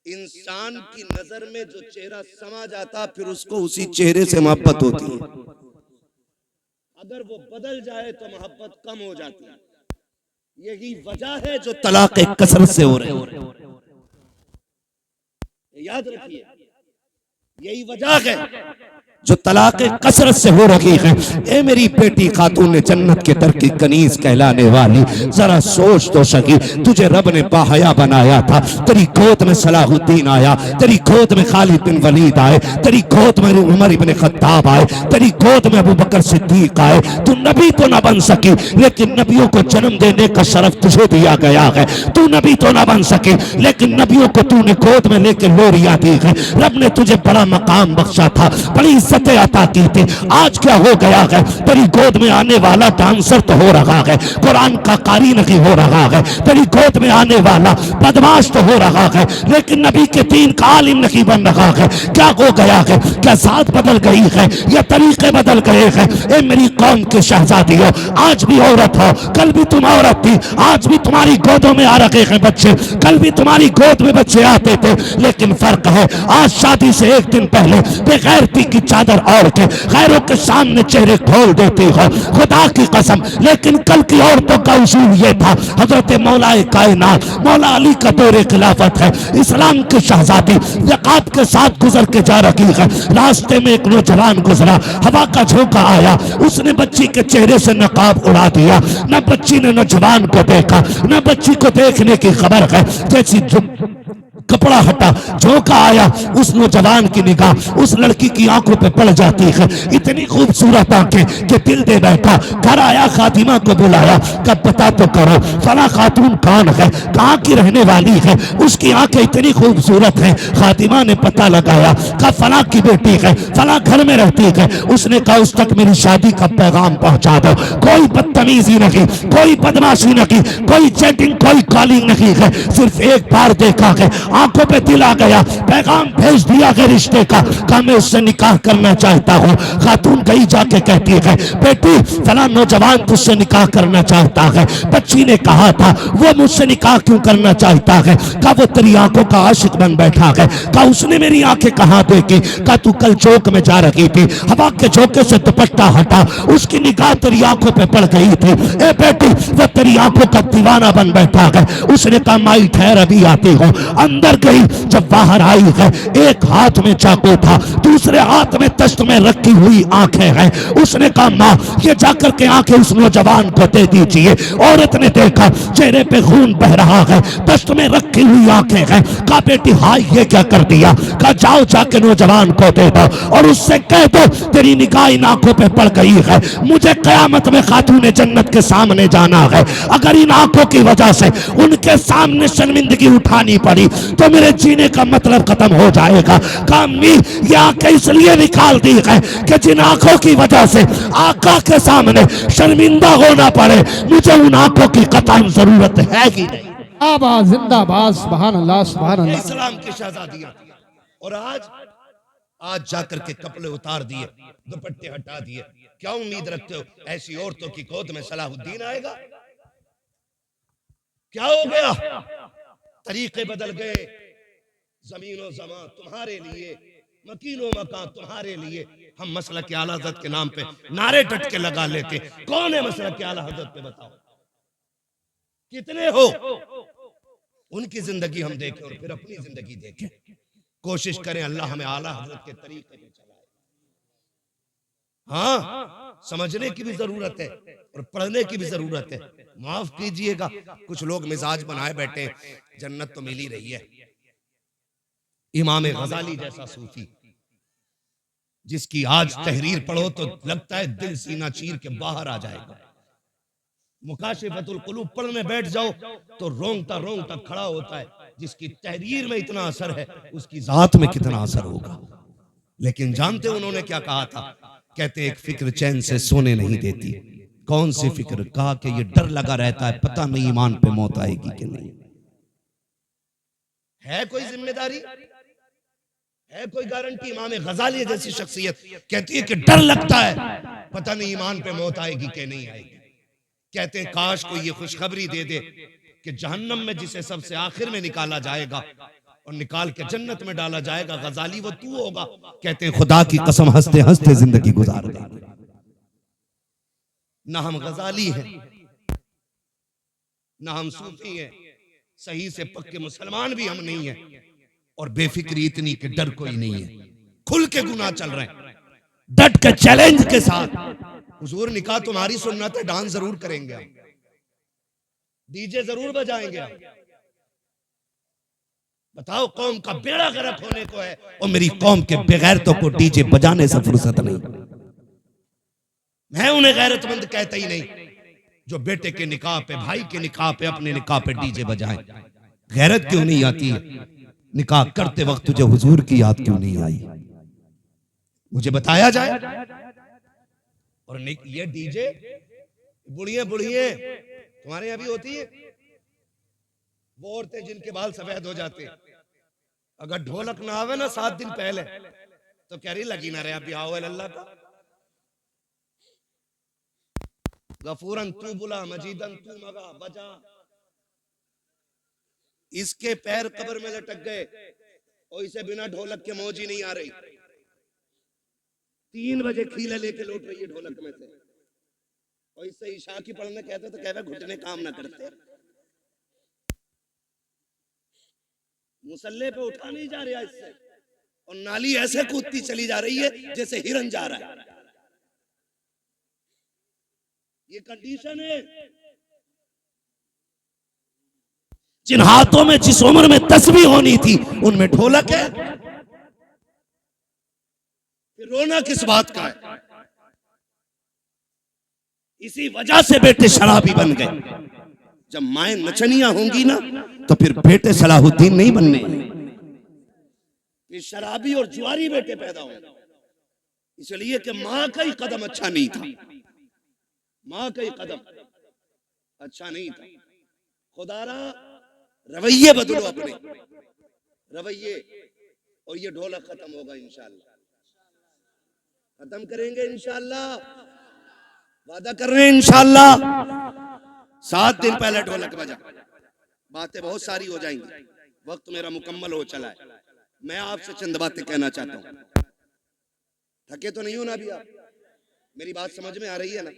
इंसान की नजर में जो चेहरा समा जाता फिर उसको उसी चेहरे से मोहब्बत होती है। अगर वो बदल जाए तो मोहब्बत कम हो जाती है। यही वजह है जो तलाक कसरत से हो रही है। याद रखिए, यही वजह है जो तलाक कसरत से हो रही है। ए मेरी बेटी खातून जन्नत के दर की कनीज कहलाने वाली, जरा सोच तो सकी, तुझे रब ने बाहया बनाया था, तेरी गोद में सलाहुद्दीन आया, तेरी गोद में खालिद बिन वलीद आए, तेरी गोद में उमर इब्न खत्ताब आए, तेरी गोद में अबू बकर सिद्दीक आए। तू नबी तो ना बन सकी, लेकिन नबियों को जन्म देने का शरफ तुझे दिया गया है। तू नबी तो ना बन सकी, लेकिन नबियों को तूने गोद में लेकर लोरियां दी है। रब ने तुझे बड़ा मकाम बख्शा था, बड़ी इज्जतें अता की थी। आज क्या हो गया है, तेरी गोद में आने वाला डांसर तो हो रहा है, कुरान का कारी नहीं हो रहा है। तेरी गोद में आने वाला बदमाश तो हो रहा है, लेकिन नबी के दीन का आलिम नहीं बन रहा है। क्या हो गया है, क्या जात बदल गई है, या तरीके बदल गए हैं। ए मेरी कौम के शहजादियों, आज भी औरत हो, कल भी तुम औरत थी, आज भी तुम्हारी गोदों में आ रखे हैं बच्चे, कल भी तुम्हारी गोद में बच्चे आते थे। लेकिन फर्क है, आज शादी से एक दिन पहले बेगैरती की चादर ओढ़ के गैरों के सामने चेहरे खोल देती हो, खुदा की कसम। लेकिन कल की औरतों का उसूल ये था, हजरत मौलाए कायनात मौला अली का दौरे खिलाफत है, इस्लाम की शहजादी यकात के साथ गुजर के जा रही है। रास्ते में एक नौजवान गुजरा, हवा का झोंका आया, उसने बच्ची के चेहरे से नकाब उड़ा दिया। न बच्ची ने नौजवान को देखा, न बच्ची को देखने की खबर है। जैसी कपड़ा हटा, झोंका आया, उस नौजवान की निगाह उस लड़की की आंखों पे पड़ जाती है। इतनी खूबसूरत आंखें कि दिल दे बैठा। घर आया, खातिमा को बुलाया, कब पता तो करो फला खातून कौन है, कहाँ की रहने वाली है, उसकी आंखें इतनी खूबसूरत हैं। खातिमा ने पता लगाया, कहा फला की बेटी है, फला घर में रहती है। उसने कहा उस तक मेरी शादी का पैगाम पहुंचा दो। कोई बदतमीजी नहीं, कोई बदमाशी नहीं, कोई चैटिंग, कोई कॉलिंग नहीं है, सिर्फ एक बार देखा है, आंखों पे दिल आ गया, पैगाम भेज दिया है रिश्ते का, कहा मैं उससे निकाह करना चाहता हूँ। खातून गई जाके कहती है, बेटी फला नौजवान तुझसे निकाह करना चाहता है। बच्ची ने कहा था वो मुझसे निकाह क्यों करना चाहता है, कहा वो तेरी आंखों का आशिक बन बैठा है। कहा उसने मेरी आंखें कहाँ देखी, कहा तू कल चौक में जा रही थी, हवा के झोंके से दुपट्टा हटा, उसकी निगाह तेरी आंखों पे पड़ गई थी। ए बेटी वो तेरी आंखों का दीवाना बन बैठा है। उसने कहा माई ठहर अभी आती हूँ। अंदर गई, जब बाहर आई है, एक हाथ में चाकू था, दूसरे हाथ में तश्त में रखी हुई आंखें हैं। उसने कहा माँ ये जाकर के आंखें उस नौजवान को दे दीजिए। औरत ने देखा चेहरे पे खून बह रहा है, तश्त में रखी हुई आंखें हैं। कहा बेटी हाय ये क्या कर दिया, कहा जाओ जाके नौजवान को दे दो और उससे कह दो तेरी निगाह इन आंखों पे पड़ गई है, मुझे कयामत में खातून जन्नत के सामने जाना है। अगर इन आंखों की वजह से उनके सामने शर्मिंदगी उठानी पड़ी तो मेरे जीने का मतलब खत्म हो जाएगा। कामी ये आंखें इसलिए निकाल दी है कि जिन आंखों की वजह से आका के सामने शर्मिंदा होना पड़े, मुझे उन आंखों की कतई जरूरत है ही नहीं। जिंदाबाद जिंदाबाद, सुभान अल्लाह सुभान अल्लाह। इस्लाम की शहजादियां, और आज जाकर के कपड़े उतार दिए, दुपट्टे हटा दिए। क्या उम्मीद रखते हो ऐसी औरतों की गोद में सलाहुद्दीन आएगा? क्या हो गया? तरीके बदल गए। जमीनो जमा तुम्हारे लिए, मकीनो मकान तुम्हारे लिए। हम मसलक के आला हज़रत के नाम पे नारे टटके लगा लेते। कौन है मसलक के आला हज़रत पे, बताओ कितने हो? उनकी जिंदगी हम देखें और फिर अपनी जिंदगी देखें। कोशिश करें अल्लाह हमें आला हज़रत के तरीके पे चलाए। हाँ, समझने की भी जरूरत है और पढ़ने की भी जरूरत है। माफ कीजिएगा, कुछ लोग मिजाज बनाए बैठे हैं, जन्नत तो मिल ही रही है। इमाम गजाली जैसा सूफी जिसकी आज तहरीर पढ़ो तो लगता है दिल सीना चीर के बाहर आ जाएगा। मुकाशिफतुल कुलूब पढ़ने बैठ जाओ तो रोंगटा रोंगटा खड़ा होता है। जिसकी तहरीर में इतना असर है उसकी जात में कितना असर होगा। लेकिन जानते उन्होंने क्या कहा था? कहते एक फिक्र चैन से सोने नहीं देती। कौन सी फिक्र? कहा कि ये डर लगा रहता है पता नहीं ईमान पे मौत आएगी कि नहीं। है कोई जिम्मेदारी, है कोई गारंटी? इमाम गजाली जैसी शख्सियत कहती है कि डर लगता है पता नहीं ईमान पे मौत आएगी कि नहीं आएगी। कहते हैं काश कोई ये खुशखबरी दे दे कि जहन्नम में जिसे सबसे आखिर में निकाला जाएगा और निकाल के जन्नत में डाला जाएगा। गजाली वो तू होगा। कहते हैं खुदा की कसम हंसते हंसते जिंदगी गुजार देंगे। ना हम गजाली हैं, ना हम सूफी हैं, सही से पक्के मुसलमान भी हम नहीं हैं, और बेफिक्री इतनी कि डर कोई नहीं है। खुल के गुनाह चल रहे हैं, डट के चैलेंज के साथ। हुजूर निकाह तुम्हारी सुन्नत है, डांस जरूर करेंगे हम, डीजे जरूर बजाएंगे हम। बताओ, कौम का बेड़ा गर्क होने को है और मेरी कौम के बेगैरतों को डीजे बजाने से फुर्सत नहीं। मैं उन्हें गैरतमंद कहता ही नहीं जो बेटे के निकाह पे, भाई के निकाह पे, अपने निकाह पे डीजे बजाएं। गैरत क्यों नहीं आती है? निकाह करते वक्त तुझे हुजूर की याद क्यों नहीं आई? मुझे बताया जाए। और ये डीजे बुढ़िए बुढ़िए तुम्हारे यहां भी होती है, वो औरतें जिनके बाल सफेद हो जाते हैं, अगर ढोलक ना आवे ना 7 दिन पहले तो कह रही लगी ना रहे ब्याह अल्लाह का। गफूरन तू बुला, मजीदन तू मगा बजा। इसके पैर कब्र में लटक गए और इसे बिना ढोलक के मौज ही नहीं आ रही। 3 बजे खीले लेके लौट रही है ढोलक में से, और इससे ईशा की पढ़ने कहते तो कहते घुटने काम ना करते। मुसल्ले पे उठा नहीं जा रहा इससे, और नाली ऐसे कूदती चली जा रही है जैसे हिरन जा रहा है। ये कंडीशन है। जिन हाथों में जिस उम्र में तस्बीह होनी थी उनमें ढोलक है, फिर रोना किस बात का है? इसी वजह से बेटे शराबी बन गए। जब माएं नचनियां होंगी ना तो फिर बेटे सलाहुद्दीन नहीं बनने, फिर शराबी और जुआरी बेटे पैदा होंगे। इसलिए कि मां का ही कदम अच्छा नहीं था, मां का ही कदम अच्छा नहीं था। खुदारा रवैये बदलो, अपने रवैये, और ये ढोलक खत्म होगा इंशाअल्लाह। खत्म करेंगे इंशाअल्लाह, वादा कर रहे हैं इंशाअल्लाह। 7 दिन पहले ढोलक बजा, बातें बहुत सारी हो जाएंगी, वक्त मेरा मुकम्मल हो चला है। मैं आपसे चंद बातें कहना चाहता हूं। थके तो नहीं हो ना अभी आप? मेरी बात समझ में आ रही है ना?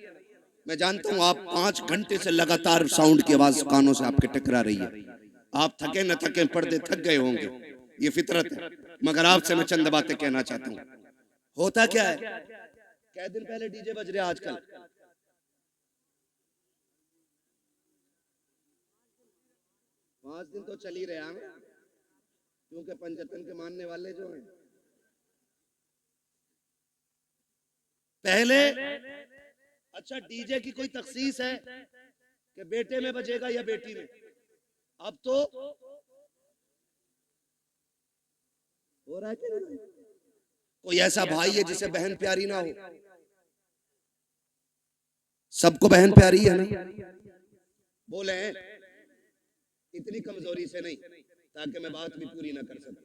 मैं जानता हूं आप 5 घंटे से लगातार साउंड की आवाज कानों से आपके टकरा रही है। आप थके न थके, पर्दे थक गए होंगे, ये फितरत है। मगर आपसे मैं चंद बातें कहना चाहता हूं। होता क्या है, क्या दिन पहले डीजे बज रहे आजकल? 5 दिन तो चल ही रहे हैं, क्योंकि पंचतन के मानने वाले जो हैं पहले। अच्छा, डीजे की कोई तखसीस है कि बेटे में बजेगा या बेटी में? अब तो हो रहा है कि नहीं? कोई ऐसा भाई है जिसे बहन प्यारी ना हो? सबको बहन प्यारी है ना? बोले इतनी कमजोरी से नहीं, ताकि मैं बात भी पूरी ना कर सकूं।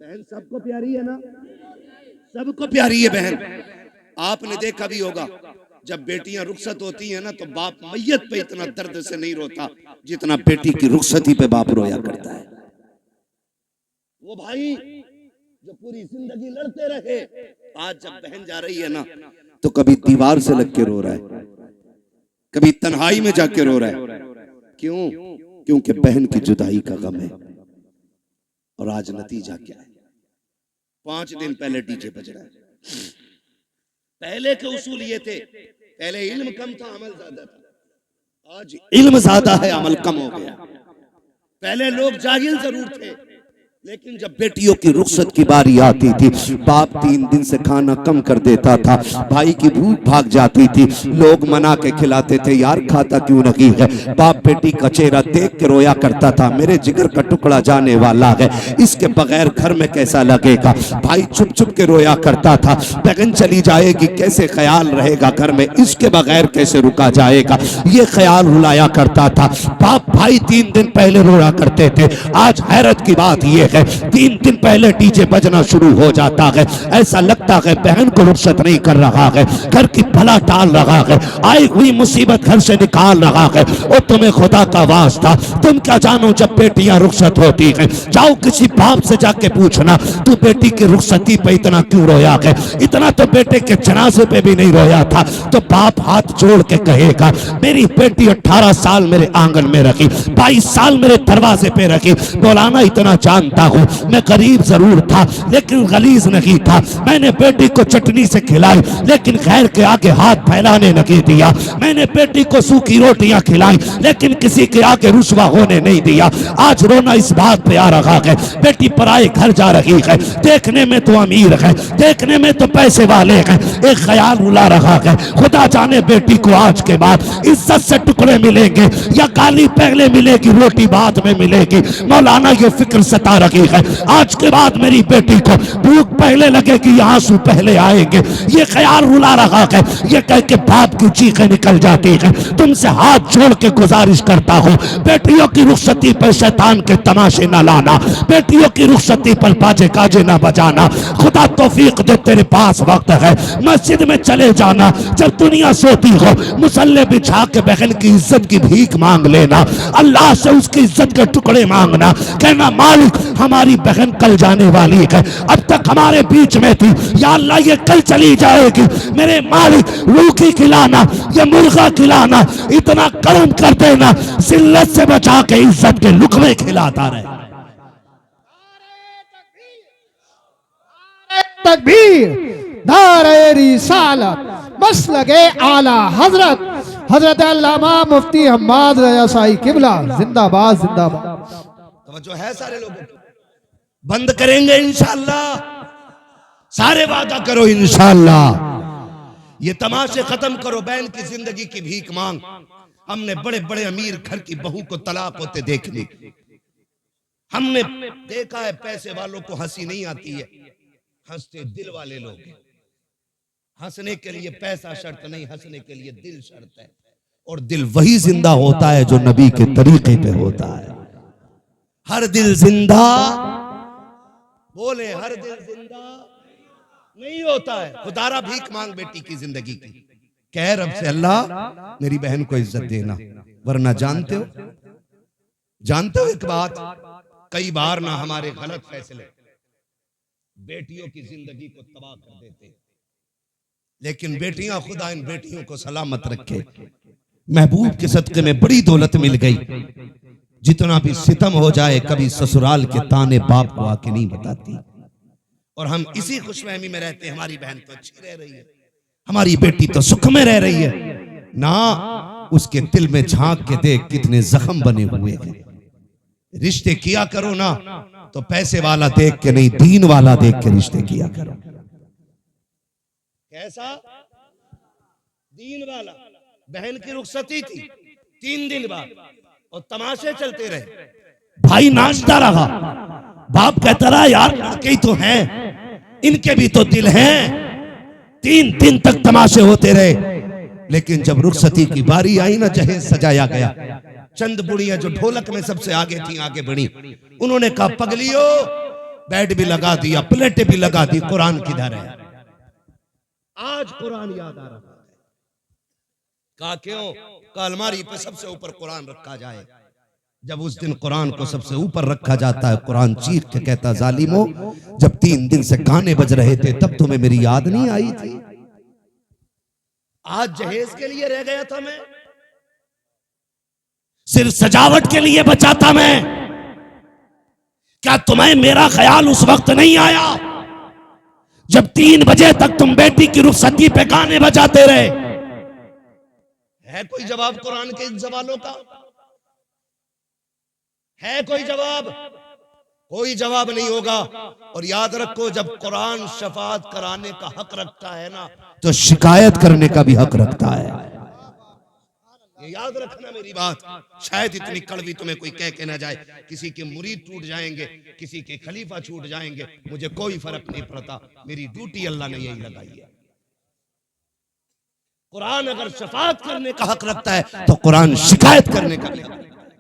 बहन सबको प्यारी है ना? सबको प्यारी है बहन। आपने देखा भी होगा जब बेटियां रुखसत होती हैं ना तो बाप मैयत पे इतना दर्द से नहीं रोता जितना बेटी की रुखसती पे बाप रोया करता है। वो भाई जो पूरी जिंदगी लड़ते रहे, आज जब बहन जा रही है ना तो कभी दीवार से लग के रो रहा है, कभी तन्हाई में जाके रो रहा है। क्यों? क्योंकि बहन की जुदाई का गम है। और आज नतीजा क्या है? 5 दिन पहले डीजे बज रहा है। पहले के उसूल ये थे, पहले इल्म कम था, अमल ज्यादा था। आज इल्म ज्यादा है, अमल कम हो गया। पहले लोग जाहिल जरूर थे, लेकिन जब बेटियों की रुखसत की बारी आती थी, बाप 3 दिन से खाना कम कर देता था, भाई की भूख भाग जाती थी, लोग मना के खिलाते थे, यार खाता क्यों नहीं है। बाप बेटी का चेहरा देख के रोया करता था, मेरे जिगर का टुकड़ा जाने वाला है, इसके बगैर घर में कैसा लगेगा। भाई चुप चुप के रोया करता था, बहन चली जाएगी कैसे ख्याल रहेगा घर में, इसके बगैर कैसे रुका जाएगा, ये ख्याल रुलाया करता था। बाप भाई 3 दिन पहले रोया करते थे। आज हैरत की बात यह है, 3 दिन पहले डीजे बजना शुरू हो जाता है। ऐसा लगता है बहन को रुखसत नहीं कर रहा है, घर की भला टाल रहा है, आई हुई मुसीबत घर से निकाल रहा है। और तुम्हें खुदा का वास्ता, तुम क्या जानो जब बेटियां रुखसत होती हैं, जाओ किसी बाप से जाके पूछना तू बेटी की रुखसती पे इतना क्यों रोया है, इतना तो बेटे के जनाजे पे भी नहीं रोया था। तो बाप हाथ जोड़ के कहेगा मेरी बेटी 18 साल मेरे आंगन में रखी, 22 साल मेरे दरवाजे पे रखी। मौलाना इतना जानता हूँ मैं गरीब जरूर था लेकिन गलीज नहीं था। मैंने बेटी को चटनी से खिलाई लेकिन खैर के आगे हाथ फैलाने नहीं दिया। मैंने बेटी को सूखी रोटियां खिलाई लेकिन किसी के आगे रुसवा होने नहीं दिया। आज रोना इस बात पे आ रहा है बेटी पराए घर जा रही है, देखने में तो अमीर है, देखने में तो पैसे वाले हैं। एक ख्याल रुला रहा है खुदा जाने बेटी को आज के बाद इज्जत से टुकड़े मिलेंगे या गाली पहले मिलेगी रोटी बाद में मिलेगी। मौलाना ये फिक्र सता रही है आज के बाद मेरी बेटी को भूख पहले लगेगी या आंसू पहले आएंगे। ये ख्याल रुला रहा है। ये कह के बाप की चीखें निकल जाती है। तुमसे हाथ जोड़ के गुजारिश करता हूँ बेटियों की रुखसती पर शैतान के तमाशे न लाना, बेटियों की रुखसती पर बाजे काजे न बजाना। खुदा तौफीक दे, तेरे पास वक्त है, मस्जिद में चले जाना, जब दुनिया सोती हो मुसल्ले बिछा के बहन की इज्जत की भीख मांग लेना, अल्लाह से उसकी इज्जत के टुकड़े मांगना, कहना मालिक हमारी बहन कल जाने वाली है, अब तक हमारे बीच में थी, या अल्लाह ये कल चली जाएगी, मेरे मालिक रूखी खिलाना या मुर्गा खिलाना, इतना करम कर देना जिल्लत से बचा के इज्जत के लुकमे खिलाता रहे। तकबीर, नारे रिसालत, बस लगे आला हजरत हजरत अल्लामा मुफ्ती हम्माद रजा साई किबला जिंदाबाद जिंदाबाद। तवज्जो है सारे लोगों की? बंद करेंगे इंशाअल्लाह, सारे वादा करो इंशाअल्लाह। ये तमाशे खत्म करो, बहन की जिंदगी की भीख मांग। हमने बड़े बड़े अमीर घर की बहू को तलाक होते देख ली, हमने देखा है पैसे वालों को हंसी नहीं आती है, हंसते दिल वाले लोग हैं। हंसने के लिए पैसा शर्त नहीं, हंसने के लिए दिल शर्त है। और दिल वही जिंदा होता है जो नबी के तरीके पे होता है। हर दिल जिंदा, बोले हर दिल जिंदा नहीं होता है। खुदारा भीख मांग बेटी की जिंदगी की, कह रब से अल्लाह मेरी बहन को इज्जत देना, वरना जानते हो एक बात, कई बार ना हमारे गलत फैसले बेटियों की जिंदगी को तबाह कर देते, लेकिन बेटियां खुदा इन बेटियों को सलामत रखे। महबूब के सदके में बड़ी दौलत मिल गई। जितना भी सितम हो जाए कभी ससुराल के ताने बाप को आके नहीं बताती, और हम इसी खुशफहमी में रहते हैं हमारी बहन तो अच्छी रह रही है, हमारी बेटी तो सुख में रह रही है। ना उसके दिल में झांक के देख कितने जख्म बने हुए हैं। रिश्ते किया करो ना तो पैसे वाला देख के नहीं, दीन वाला देख के रिश्ते किया करो। कैसा दीन वाला? बहन की रुखसती थी 3 दिन बाद और तमाशे चलते रहे, भाई नाचता रहा, बाप कहता रहा यार लड़के ही तो हैं, इनके भी तो दिल हैं। 3 दिन तक तमाशे होते रहे, लेकिन जब रुखसती की बारी आई ना, जहेज सजाया गया, चंद बुढ़ियां जो ढोलक में सबसे आगे थी आगे बढ़ी, उन्होंने कहा पगलियो बेड भी लगा दिया, प्लेटें भी लगा दी, कुरान किधर है? आज कुरान याद आ रहा है। कहा क्यों? कहा अलमारी पे सबसे ऊपर कुरान रखा जाए। जब उस दिन कुरान को सबसे ऊपर रखा जाता है, कुरान चीख के कहता जालिमो, जब 3 दिन से गाने बज रहे थे तब तुम्हें मेरी याद नहीं आई थी? आज जहेज के लिए रह गया था मैं, सिर्फ सजावट के लिए बचा था मैं। क्या तुम्हें मेरा ख्याल उस वक्त नहीं आया जब 3 बजे तक तुम बेटी की रुखसती पे गाने बजाते रहे? है कोई जवाब कुरान के इन सवालों का? है कोई जवाब? कोई जवाब नहीं होगा। और याद रखो, जब कुरान शफाअत कराने का हक रखता है ना, तो शिकायत करने का भी हक रखता है। ये याद रखना मेरी बात। शायद इतनी कड़वी तुम्हें कोई कह के ना जाए, किसी के मुरीद टूट जाएंगे, किसी के खलीफा छूट जाएंगे, मुझे कोई फर्क नहीं पड़ता। मेरी ड्यूटी अल्लाह ने यही लगाई है। कुरान अगर शफाअत करने का हक रखता है तो कुरान शिकायत करने का भी हक रखता है।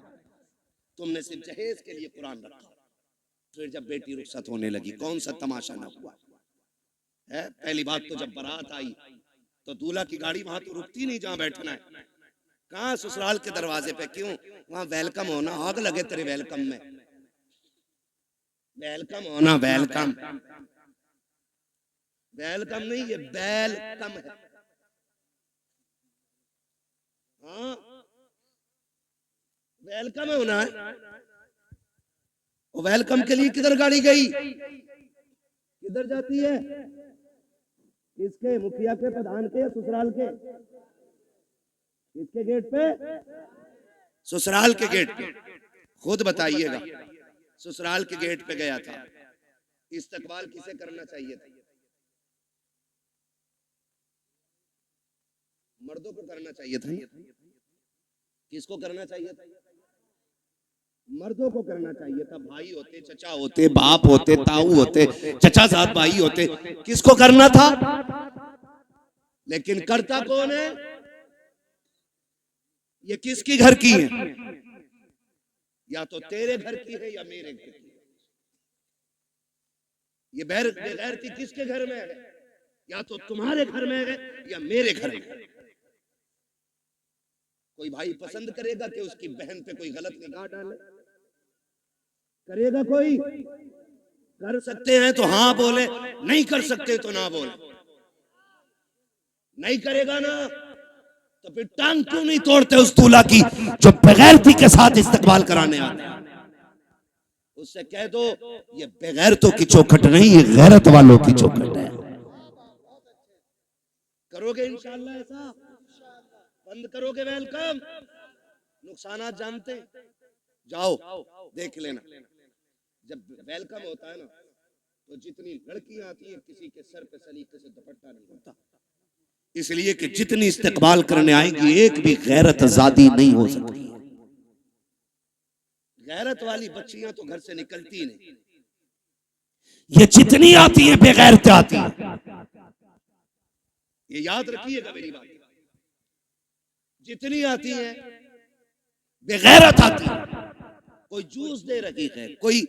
तुमने सिर्फ जहेज के लिए कुरान रखा, फिर जब बेटी रुखसत होने लगी, कौन सा तमाशा ना हुआ है। पहली बात तो जब बारात आई तो दूल्हा की गाड़ी वहां तो रुकती नहीं जहां बैठना है, कहां ससुराल के दरवाजे पे, क्यों, वहां वेलकम होना, आग लगे तेरे वेलकम में, वेलकम होना, वेलकम, वेलकम नहीं, ये वेलकम है। हाँ, वेलकम होना है। और वेलकम के लिए किधर गाड़ी गई, किधर जाती है, किसके, मुखिया के, प्रधान के, ससुराल के, किसके गेट पे, ससुराल के गेट पे। खुद बताइएगा, ससुराल के गेट पे गया था, इस्तकबाल किसे करना चाहिए था, मर्दों को करना चाहिए था, किसको करना चाहिए था, मर्दों को करना चाहिए था। भाई होते, चचा होते, बाप होते, ताऊ होते, चचा साथ भाई होते, किसको करना था, लेकिन करता कौन है, ये किसकी घर की है, या तो तेरे घर की है या मेरे घर की है। ये बेगैरती किसके घर में है, या तो तुम्हारे घर में है या मेरे घर में है। कोई भाई पसंद करेगा कि उसकी बहन पे कोई गलत निगाह डाले, करेगा कोई, कर सकते हैं तो हाँ बोले, नहीं कर सकते तो ना बोले। नहीं करेगा ना तो फिर टांग क्यों नहीं तोड़ते उस दूल्हा की जो बेगैरती के साथ इस्तकबाल कराने आते हैं। उससे कह दो ये बेगैरतों की चौखट नहीं, ये गैरत वालों की चौखट है। करोगे इंशाअल्लाह ऐसा, बंद करोगे वेलकम, नुकसानात जानते, जाओ देख लेना। जब वेलकम होता है ना तो जितनी लड़कियां आती हैं किसी के सर पे सलीके से दुपट्टा नहीं होता, इसलिए कि जितनी इस्तकबाल करने आएंगी एक भी गैरत आजादी नहीं हो सकती। गैरत वाली बच्चियां तो घर से निकलती नहीं, ये जितनी आती हैं बेगैरत आती हैं, ये याद रखिएगा मेरी बात। जितनी आती हैं बेगैरत आती है, कोई जूस दे रही है, कोई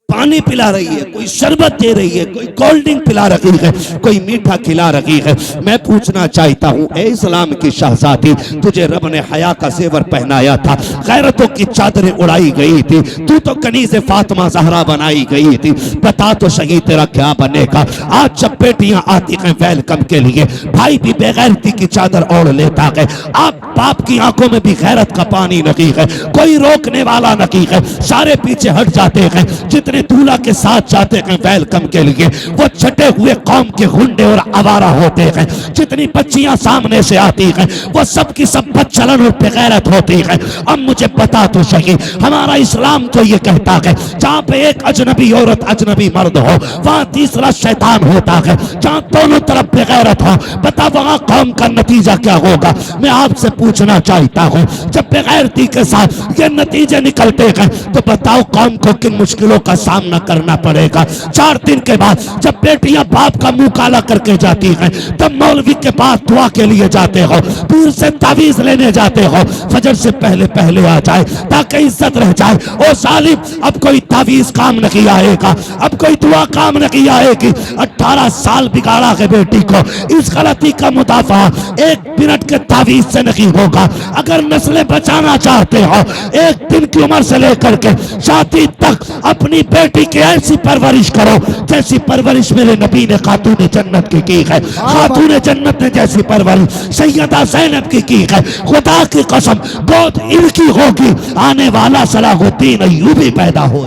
पानी पिला रही है, कोई शरबत दे रही है, कोई कोल्ड ड्रिंक पिला रही है, कोई मीठा खिला रही है। मैं पूछना चाहता हूँ, ए इस्लाम की शहजादी, तुझे रब ने हया का जेवर पहनाया था, गैरतों की चादरें उड़ाई गई थी, तू तो कनीज़ फातिमा ज़हरा बनाई गई थी, बता तो सही तेरा क्या बनेगा। आज जब बेटियां आती हैं वेलकम के लिए, भाई भी बेगैरती की चादर ओढ़ लेता है। आप बाप की आंखों में भी गैरत का पानी नहीं है, कोई रोकने वाला नहीं है, सारे पीछे हट जाते हैं। जितने दूल्हा के साथ जाते हैं वेलकम के लिए वो छटे हुए कौम के गुंडे और आवारा होते हैं। जितनी बच्चियां सामने से आती हैं वो सब की सब बदचलन और बेगैरत होती हैं। अब मुझे बता तो सही, हमारा इस्लाम तो ये कहता है जहाँ पे एक अजनबी औरत अजनबी मर्द हो वहाँ तीसरा शैतान होता है, जहाँ दोनों तरफ बेगैरत हो, बता वहाँ कौम का नतीजा क्या होगा। मैं आपसे पूछना चाहता हूँ, जब बेगैरती के साथ ये नतीजे निकलते हैं तो बताओ कौम को किन मुश्किलों का सामना करना पड़ेगा। 4 दिन के बाद जब बेटियां बाप का मुंह काला करके जाती हैं तब मौलवी के पास दुआ के लिए जाते हो, पीर से तावीज लेने जाते हो, फजर से पहले पहले आ जाए ताकि इज्जत रह जाए। ओ जालिम, अब कोई तावीज काम नहीं आएगा, अब कोई दुआ काम नहीं आएगी। 18 साल बिगाड़ा है बेटी को, इस गलती का मुदाफा 1 मिनट के तावीज से नहीं होगा। अगर नस्लें बचाना चाहते हो 1 दिन की उम्र से लेकर के शादी तक अपनी बेटी की ऐसी परवरिश करो जैसी परवरिश मेरे नबी ने खातून जन्नत की है। खातून जन्नत ने जैसी परवरिश सैयदा ज़ैनब की है। खुदा की कसम बहुत इनकी होगी, आने वाला सलाहुद्दीन अय्यूबी पैदा हो।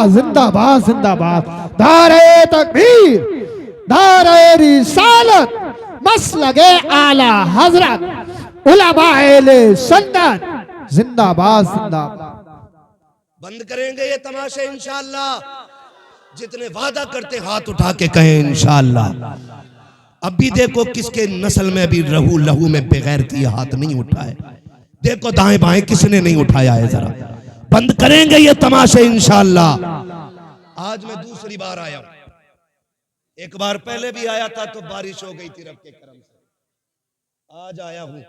जिंदाबाद जिंदाबाद, दारे तकबीर, दारे रिसालत, मसलगे आला हजरत, उलमाए सुन्नत, जिंदाबाद जिंदाबाद। बंद करेंगे ये तमाशे इंशाअल्लाह। जितने वादा करते हाथ उठा के कहें इंशाअल्लाह। अब भी देखो किसके नस्ल में भी लहू में बेगैरती हाथ नहीं उठाए, देखो दाएं बाएं किसने नहीं उठाया है। जरा बंद करेंगे ये तमाशे इंशाअल्लाह। आज मैं दूसरी बार आया हूं, एक बार पहले भी आया था तो बारिश हो गई थी रब के करम से। आज आया हूं,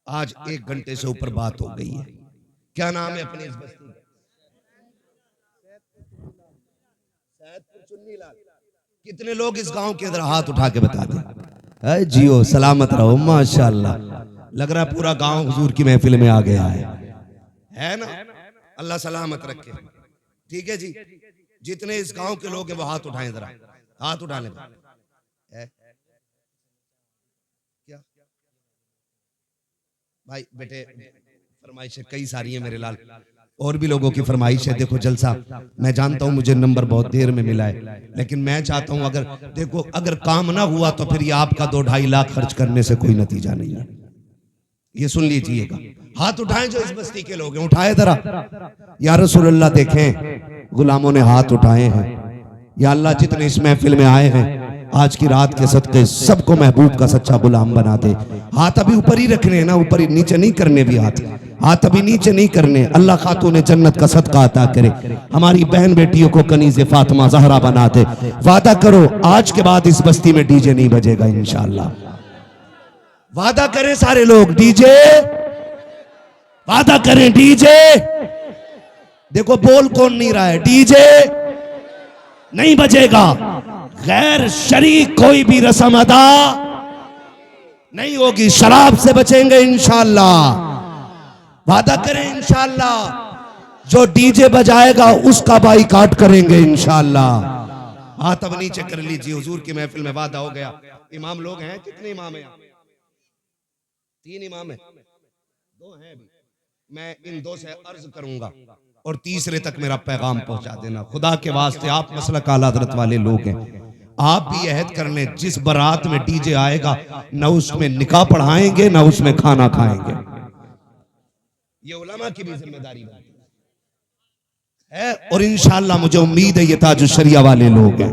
आज 1 घंटे से ऊपर बात हो गई है। क्या नाम है अपनी इस बस्ती का? मुन्नीलाल, कितने लोग इस गांव के अंदर हाथ उठा के बता दें जियो सलामत रहो माशाल्लाह। लग रहा है पूरा गांव हुजूर की महफिल में आ गया है ना? अल्लाह सलामत रखे। ठीक है जी, जितने इस गांव के लोग हैं वो हाथ उठाएं, जरा हाथ उठाने क्या भाई बेटे, फरमाइशें कई सारी है मेरे लाल, और भी लोगों की फरमाइश है। देखो जलसा, मैं जानता हूं मुझे नंबर बहुत देर में मिला है, लेकिन मैं चाहता हूं अगर देखो अगर काम ना हुआ तो फिर ये आपका 2-2.5 लाख खर्च करने से कोई नतीजा नहीं है। ये सुन लीजिएगा। हाथ उठाएं जो इस बस्ती के लोग हैं, उठाए जरा। या रसूलुल्लाह, देखें गुलामों ने हाथ उठाए हैं। या अल्लाह, जितने इस महफिल में आए हैं आज की रात के सदके सबको महबूब का सच्चा गुलाम बना दे। हाथ अभी ऊपर ही रखने हैं ना, ऊपर ही, नीचे नहीं करने भी हाथ अभी नीचे नहीं करने। अल्लाह खातून जन्नत का सदका अता करे, हमारी बहन बेटियों को कनीज़े फातिमा ज़हरा बना दे। वादा करो आज के बाद इस बस्ती में डीजे नहीं बजेगा इंशाअल्लाह। वादा करें सारे लोग, डीजे वादा करें, डीजे। देखो बोल कौन नहीं रहा है, डीजे नहीं बजेगा। गैर शरीक कोई भी रस्म अदा नहीं होगी, शराब से बचेंगे इंशाअल्लाह। वादा करें इंशाअल्लाह, जो डीजे बजाएगा उसका बाइकाट करेंगे इंशाअल्लाह। हाथ अब नीचे कर लीजिए, हुजूर की महफिल में वादा हो गया। इमाम लोग हैं, कितने इमाम हैं? 3 इमाम हैं, 2 हैं अभी। मैं इन 2 से अर्ज करूंगा और तीसरे तक मेरा पैगाम पहुंचा देना। खुदा के वास्ते आप मसलक आला हज़रत वाले लोग हैं, आप भी अहद कर लें जिस बारात में डीजे आएगा न उसमें निकाह पढ़ाएंगे न उसमें खाना खाएंगे। ये उलमा की भी जिम्मेदारी है। और इंशाअल्लाह मुझे उम्मीद है ये ताजुश शरिया वाले लोग हैं,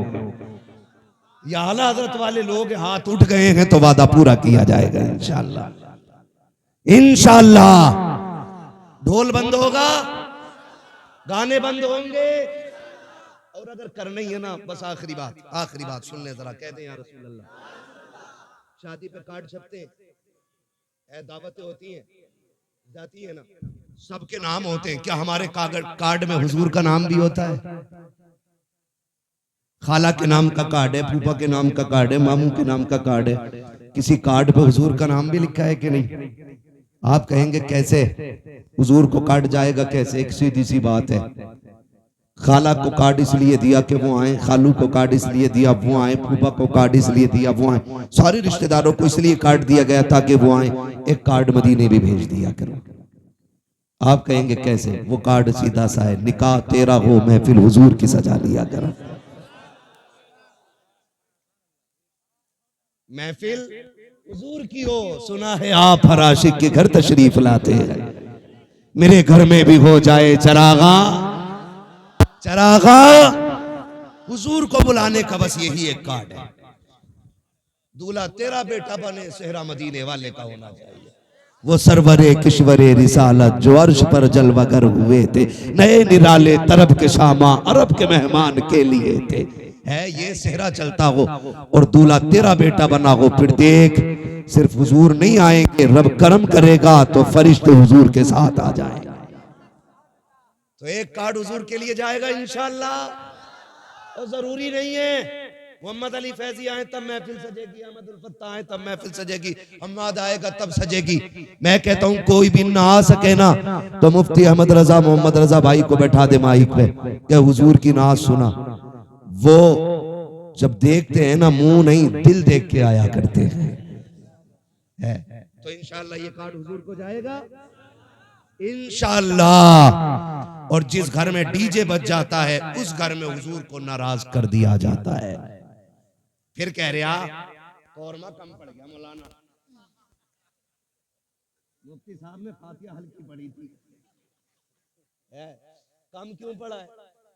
या आला हज़रत वाले लोग हाथ उठ गए हैं तो वादा पूरा किया जाएगा इंशाअल्लाह। इंशाअल्लाह ढोल बंद होगा, गाने बंद होंगे। और अगर करना ही है ना, बस आखिरी बात सुन ले जरा, कहते हैं या रसूल अल्लाह, शादी पे कार्ड छपते हैं, दावतें होती हैं, जाती है ना, सबके नाम होते हैं। क्या हमारे कार्ड में हुजूर का नाम भी होता है? खाला के नाम का कार्ड है, फूफा के नाम का कार्ड है, मामू के नाम का कार्ड है, किसी कार्ड पे हुजूर का नाम भी लिखा है कि नहीं? आप कहेंगे कैसे हुजूर को कार्ड जाएगा कैसे? एक सीधी सी बात है, खाला को कार्ड इसलिए दिया कि वो आए, खालू को कार्ड इसलिए दिया वो आए, फूफा को कार्ड इसलिए दिया वो आए, सारे रिश्तेदारों को इसलिए कार्ड दिया गया ताकि वो आए। एक कार्ड मदीने भी भेज दिया करो। आप कहेंगे कैसे? वो कार्ड सीधा सा है, निकाह तेरा हो महफिल हुजूर की सजा लिया करो। महफिल हुजूर की हो, सुना है आप हर आशिक के घर तशरीफ लाते हैं, मेरे घर में भी हो जाए चरागा। हुजूर को बुलाने का बस यही एक कार्ड है। दूल्हा तेरा बेटा बने, सेहरा मदीने वाले का होना चाहिए। वो सरवरे किश्वरे रिसालत जो अर्श पर जलवागर हुए थे, नए निराले तरफ के शामा अरब के मेहमान के लिए थे। है ये सेहरा चलता हो और दूल्हा तेरा बेटा बना हो, फिर देख सिर्फ हुजूर नहीं आएंगे, रब करम करेगा तो फरिश्ते हुजूर के साथ आ जाएंगे। तो एक कार्ड हुजूर के लिए जाएगा इंशाअल्लाह। और जरूरी नहीं है मोहम्मद अली फैजी आए तब महफिल सजेगी, अहमद उल फत्ता आए तब महफिल सजेगी, हम्माद आएगा तब सजेगी। मैं कहता हूं कोई भी ना आ सके ना तो मुफ्ती अहमद रजा मोहम्मद रजा भाई को बैठा दे माइक पे, क्या हुजूर की नाज सुना। वो जब देखते हैं ना, मुंह नहीं दिल देख के आया करते हैं। तो इंशाअल्लाह ये कार्ड हुजूर को जाएगा इंशाअल्लाह। और जिस घर में डीजे बज जाता है उस घर में हुजूर को नाराज कर दिया जाता है। फिर कह रहा कौरमा कम पड़ गया मौलाना, मुफ्ती साहब ने फातिहा हल्की पड़ी थी, कम क्यों पड़ा है?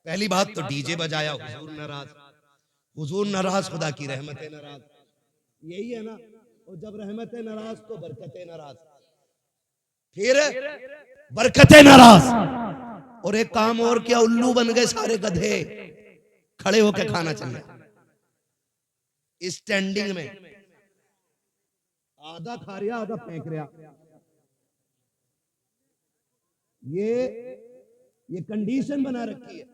पहली बात तो डीजे बजाया, हुजूर नाराज, हुजूर नाराज, खुदा की रहमतें नाराज, यही है ना। और जब रहमतें नाराज तो बरकतें नाराज, फिर बरकतें नाराज। और एक काम और क्या, उल्लू बन गए सारे गधे, खड़े होकर खाना चल रहा, स्टैंडिंग में आधा खा रहा आधा फेंक रहा। ये कंडीशन बना रखी है,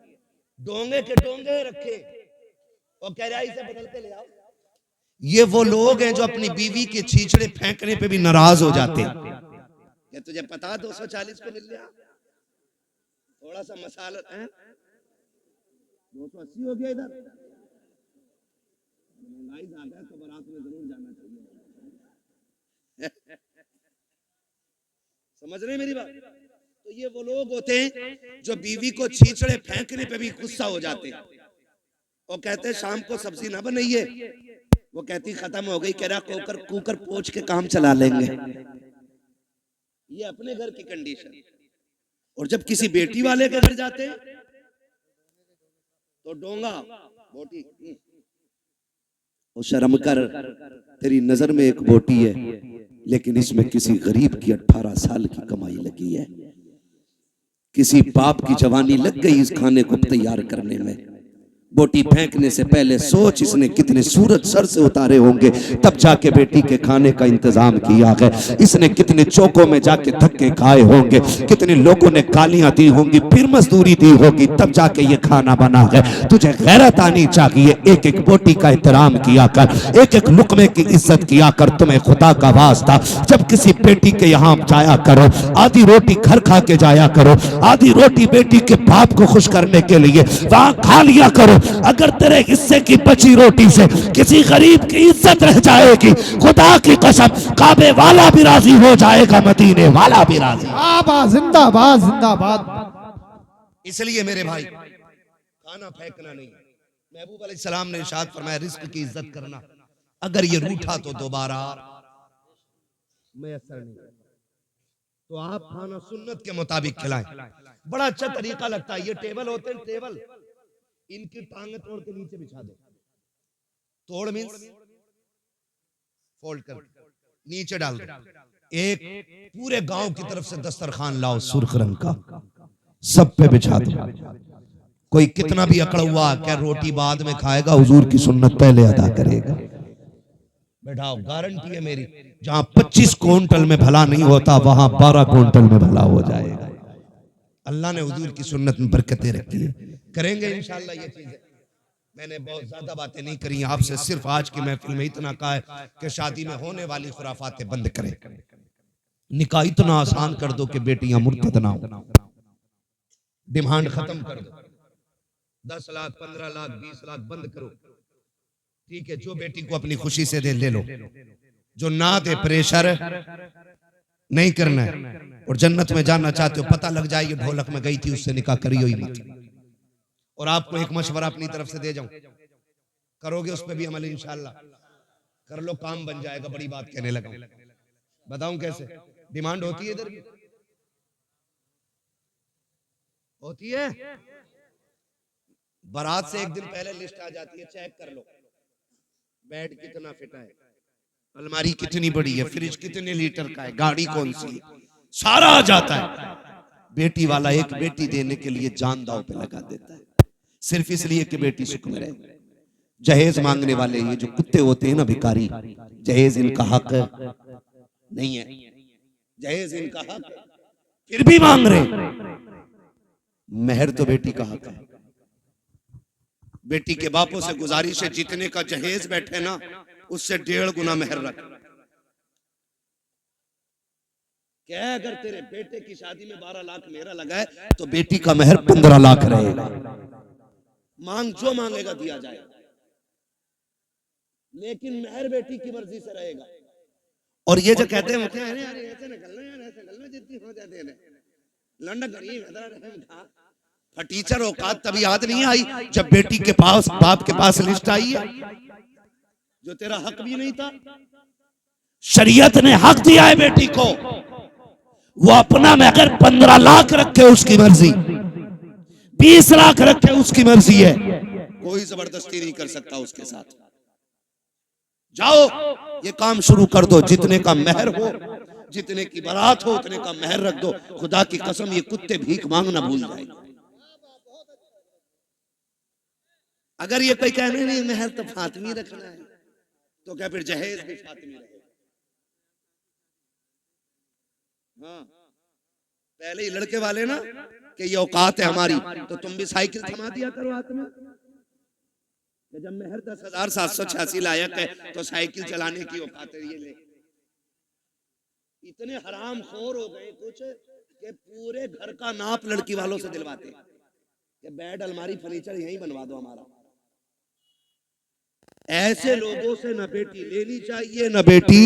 डोंगे के डोंगे रखे, और कह रहा है इसे बदल के ले आओ। ये वो लोग हैं जो अपनी बीवी के छींचड़े फेंकने पे भी नाराज हो जाते हैं। क्या तुझे पता 240 को मिल गया, थोड़ा सा मसाला है 280 हो गया, इधर महंगाई ज्यादा है तो बारात में जरूर जाना चाहिए। समझ रहे मेरी बात? तो ये वो लोग होते हैं जो बीवी को छींचड़े फेंकने पे भी गुस्सा हो जाते हैं और कहते हैं शाम को सब्जी ना बनाइए। वो कहती खत्म हो गई, कह रहा कुकर पोंछ के काम चला लेंगे। ये अपने घर की कंडीशन। और जब किसी बेटी वाले के घर जाते हैं तो डोंगा बोटी, और शर्म कर, तेरी नजर में एक बोटी है लेकिन इसमें किसी गरीब की 18 साल की कमाई लगी है, किसी बाप की जवानी लग गई इस खाने को तैयार करने में। बोटी फेंकने से पहले सोच इसने कितने सूरज सर से उतारे होंगे तब जाके बेटी के खाने का इंतजाम किया है। इसने कितने चौकों में जाके धक्के खाए होंगे, कितने लोगों ने गालियां दी होंगी, फिर मजदूरी दी होगी, तब जाके ये खाना बना है। तुझे गैरत आनी चाहिए, एक एक बोटी का एहतराम किया कर, एक एक लुकमे की इज्जत किया कर। तुम्हें खुदा का वास्ता जब किसी बेटी के यहाँ जाया करो, आधी रोटी घर खा के जाया करो, आधी रोटी बेटी के बाप को खुश करने के लिए वहां खा लिया करो। अगर तेरे हिस्से की बची रोटी से किसी गरीब की इज्जत रह जाएगी, खुदा की कसम काबे वाला भी राजी हो जाएगा, मदीने वाला भी राजी। जिंदाबाद जिंदाबाद। इसलिए मेरे भाई खाना फेंकना नहीं। महबूब अलैहिस्सलाम ने इरशाद फरमाया रिस्क की इज्जत करना, अगर ये रूठा तो दोबारा मैसर नहीं। तो आप खाना सुन्नत के मुताबिक खिलाएं। बड़ा अच्छा तरीका लगता है। ये टेबल होते हैं, टेबल इनकी टांगे तोड़ के नीचे बिछा दो। तोड़ मींस फोल्ड कर नीचे डाल दो। एक पूरे गांव की तरफ से दस्तरखान लाओ सुर्ख रंग का, सब पे बिछा दो। कोई कितना भी अकड़ हुआ क्या रोटी बाद में खाएगा, हुजूर की सुन्नत पहले अदा करेगा। बैठाओ, गारंटी है मेरी। जहां 25 क्विंटल में भला नहीं होता वहां 12 क्विंटल में भला हो जाएगा। अल्लाह ने हुजूर की सुन्नत में बरकतें रखी है। करेंगे इंशाअल्लाह ये चीजें। मैंने बहुत ज्यादा बातें नहीं करी आपसे, सिर्फ आज की महफिल में इतना कहा है कि शादी में होने वाली खुराफातें बंद करें। निकाह इतना आसान कर दो कि बेटियां मुर्तद ना हो। डिमांड खत्म कर दो। 10 लाख 15 लाख 20 लाख बंद करो। ठीक है, जो बेटी को अपनी खुशी से दे ले लो, जो ना दे प्रेशर नहीं करना है। और जन्नत में जाना चाहते हो, पता लग जाए ये ढोलक में गई थी उससे निकाह करियो ही मत। और आपको एक मशवरा अपनी तरफ से दे जाऊं, करोगे उस पर भी अमल इंशाअल्लाह कर लो, काम बन जाएगा। बड़ी बात कहने लगा, बताऊं कैसे? डिमांड होती है, इधर भी होती है। बारात से एक दिन पहले लिस्ट आ जाती है, चेक कर लो बेड कितना फिट है, अलमारी कितनी बड़ी है, फ्रिज कितने लीटर का है, गाड़ी कौन सी है, सारा आ जाता है। बेटी वाला एक बेटी देने के लिए जान दांव पे लगा देता है, सिर्फ इसलिए कि बेटी सुख में रहे। जहेज मांगने वाले ये जो कुत्ते होते हैं ना भिखारी, जहेज इनका हक नहीं है, जहेज इनका हक फिर भी मांग रहे। मेहर तो बेटी का हक है। बेटी के बापों से गुजारिश है जितने का जहेज बैठे ना उससे 1.5 गुना मेहर रख। क्या अगर तेरे बेटे की शादी में 12 लाख मेरा लगा है तो बेटी का मेहर 15 लाख रहेगा। मांग जो मांगेगा दिया जाएगा, लेकिन मेहर बेटी की मर्जी से रहेगा। और ये जो कहते हैं ऐसे निकलना यार, ऐसे निकलना जितनी हो जाते हैं लंडा गरीब फटीचर औकात तभी याद नहीं आई जब बेटी के पास बाप के पास लिस्ट आई है जो तेरा हक भी नहीं था। शरीयत ने हक दिया है बेटी को, वो अपना में अगर 15 लाख रखे उसकी मर्जी, 20 लाख रखे उसकी मर्जी है, कोई जबरदस्ती नहीं कर सकता उसके साथ। जाओ ये काम शुरू कर दो, जितने का मेहर हो, जितने की बारात हो उतने का मेहर रख दो। खुदा की कसम ये कुत्ते भीख मांगना भूल जाएंगे। अगर ये कोई कहने नहीं मेहर तो फातिमी रखना है तो क्या फिर जहेज भी फातिमी रहेगा। हाँ, पहले ही लड़के वाले ना कि ये औकात है हमारी, तो तुम भी साइकिल थमा दिया करो हाथ में। कि जब महर 10,786 लायक है तो साइकिल चलाने की औकात है ये ले। इतने हराम खोर हो गए कुछ कि पूरे घर का नाप लड़की वालों से दिलवाते कि बेड अलमारी फर्नीचर यहीं बनवा दो हमारा। ऐसे लोगों से न बेटी लेनी चाहिए न बेटी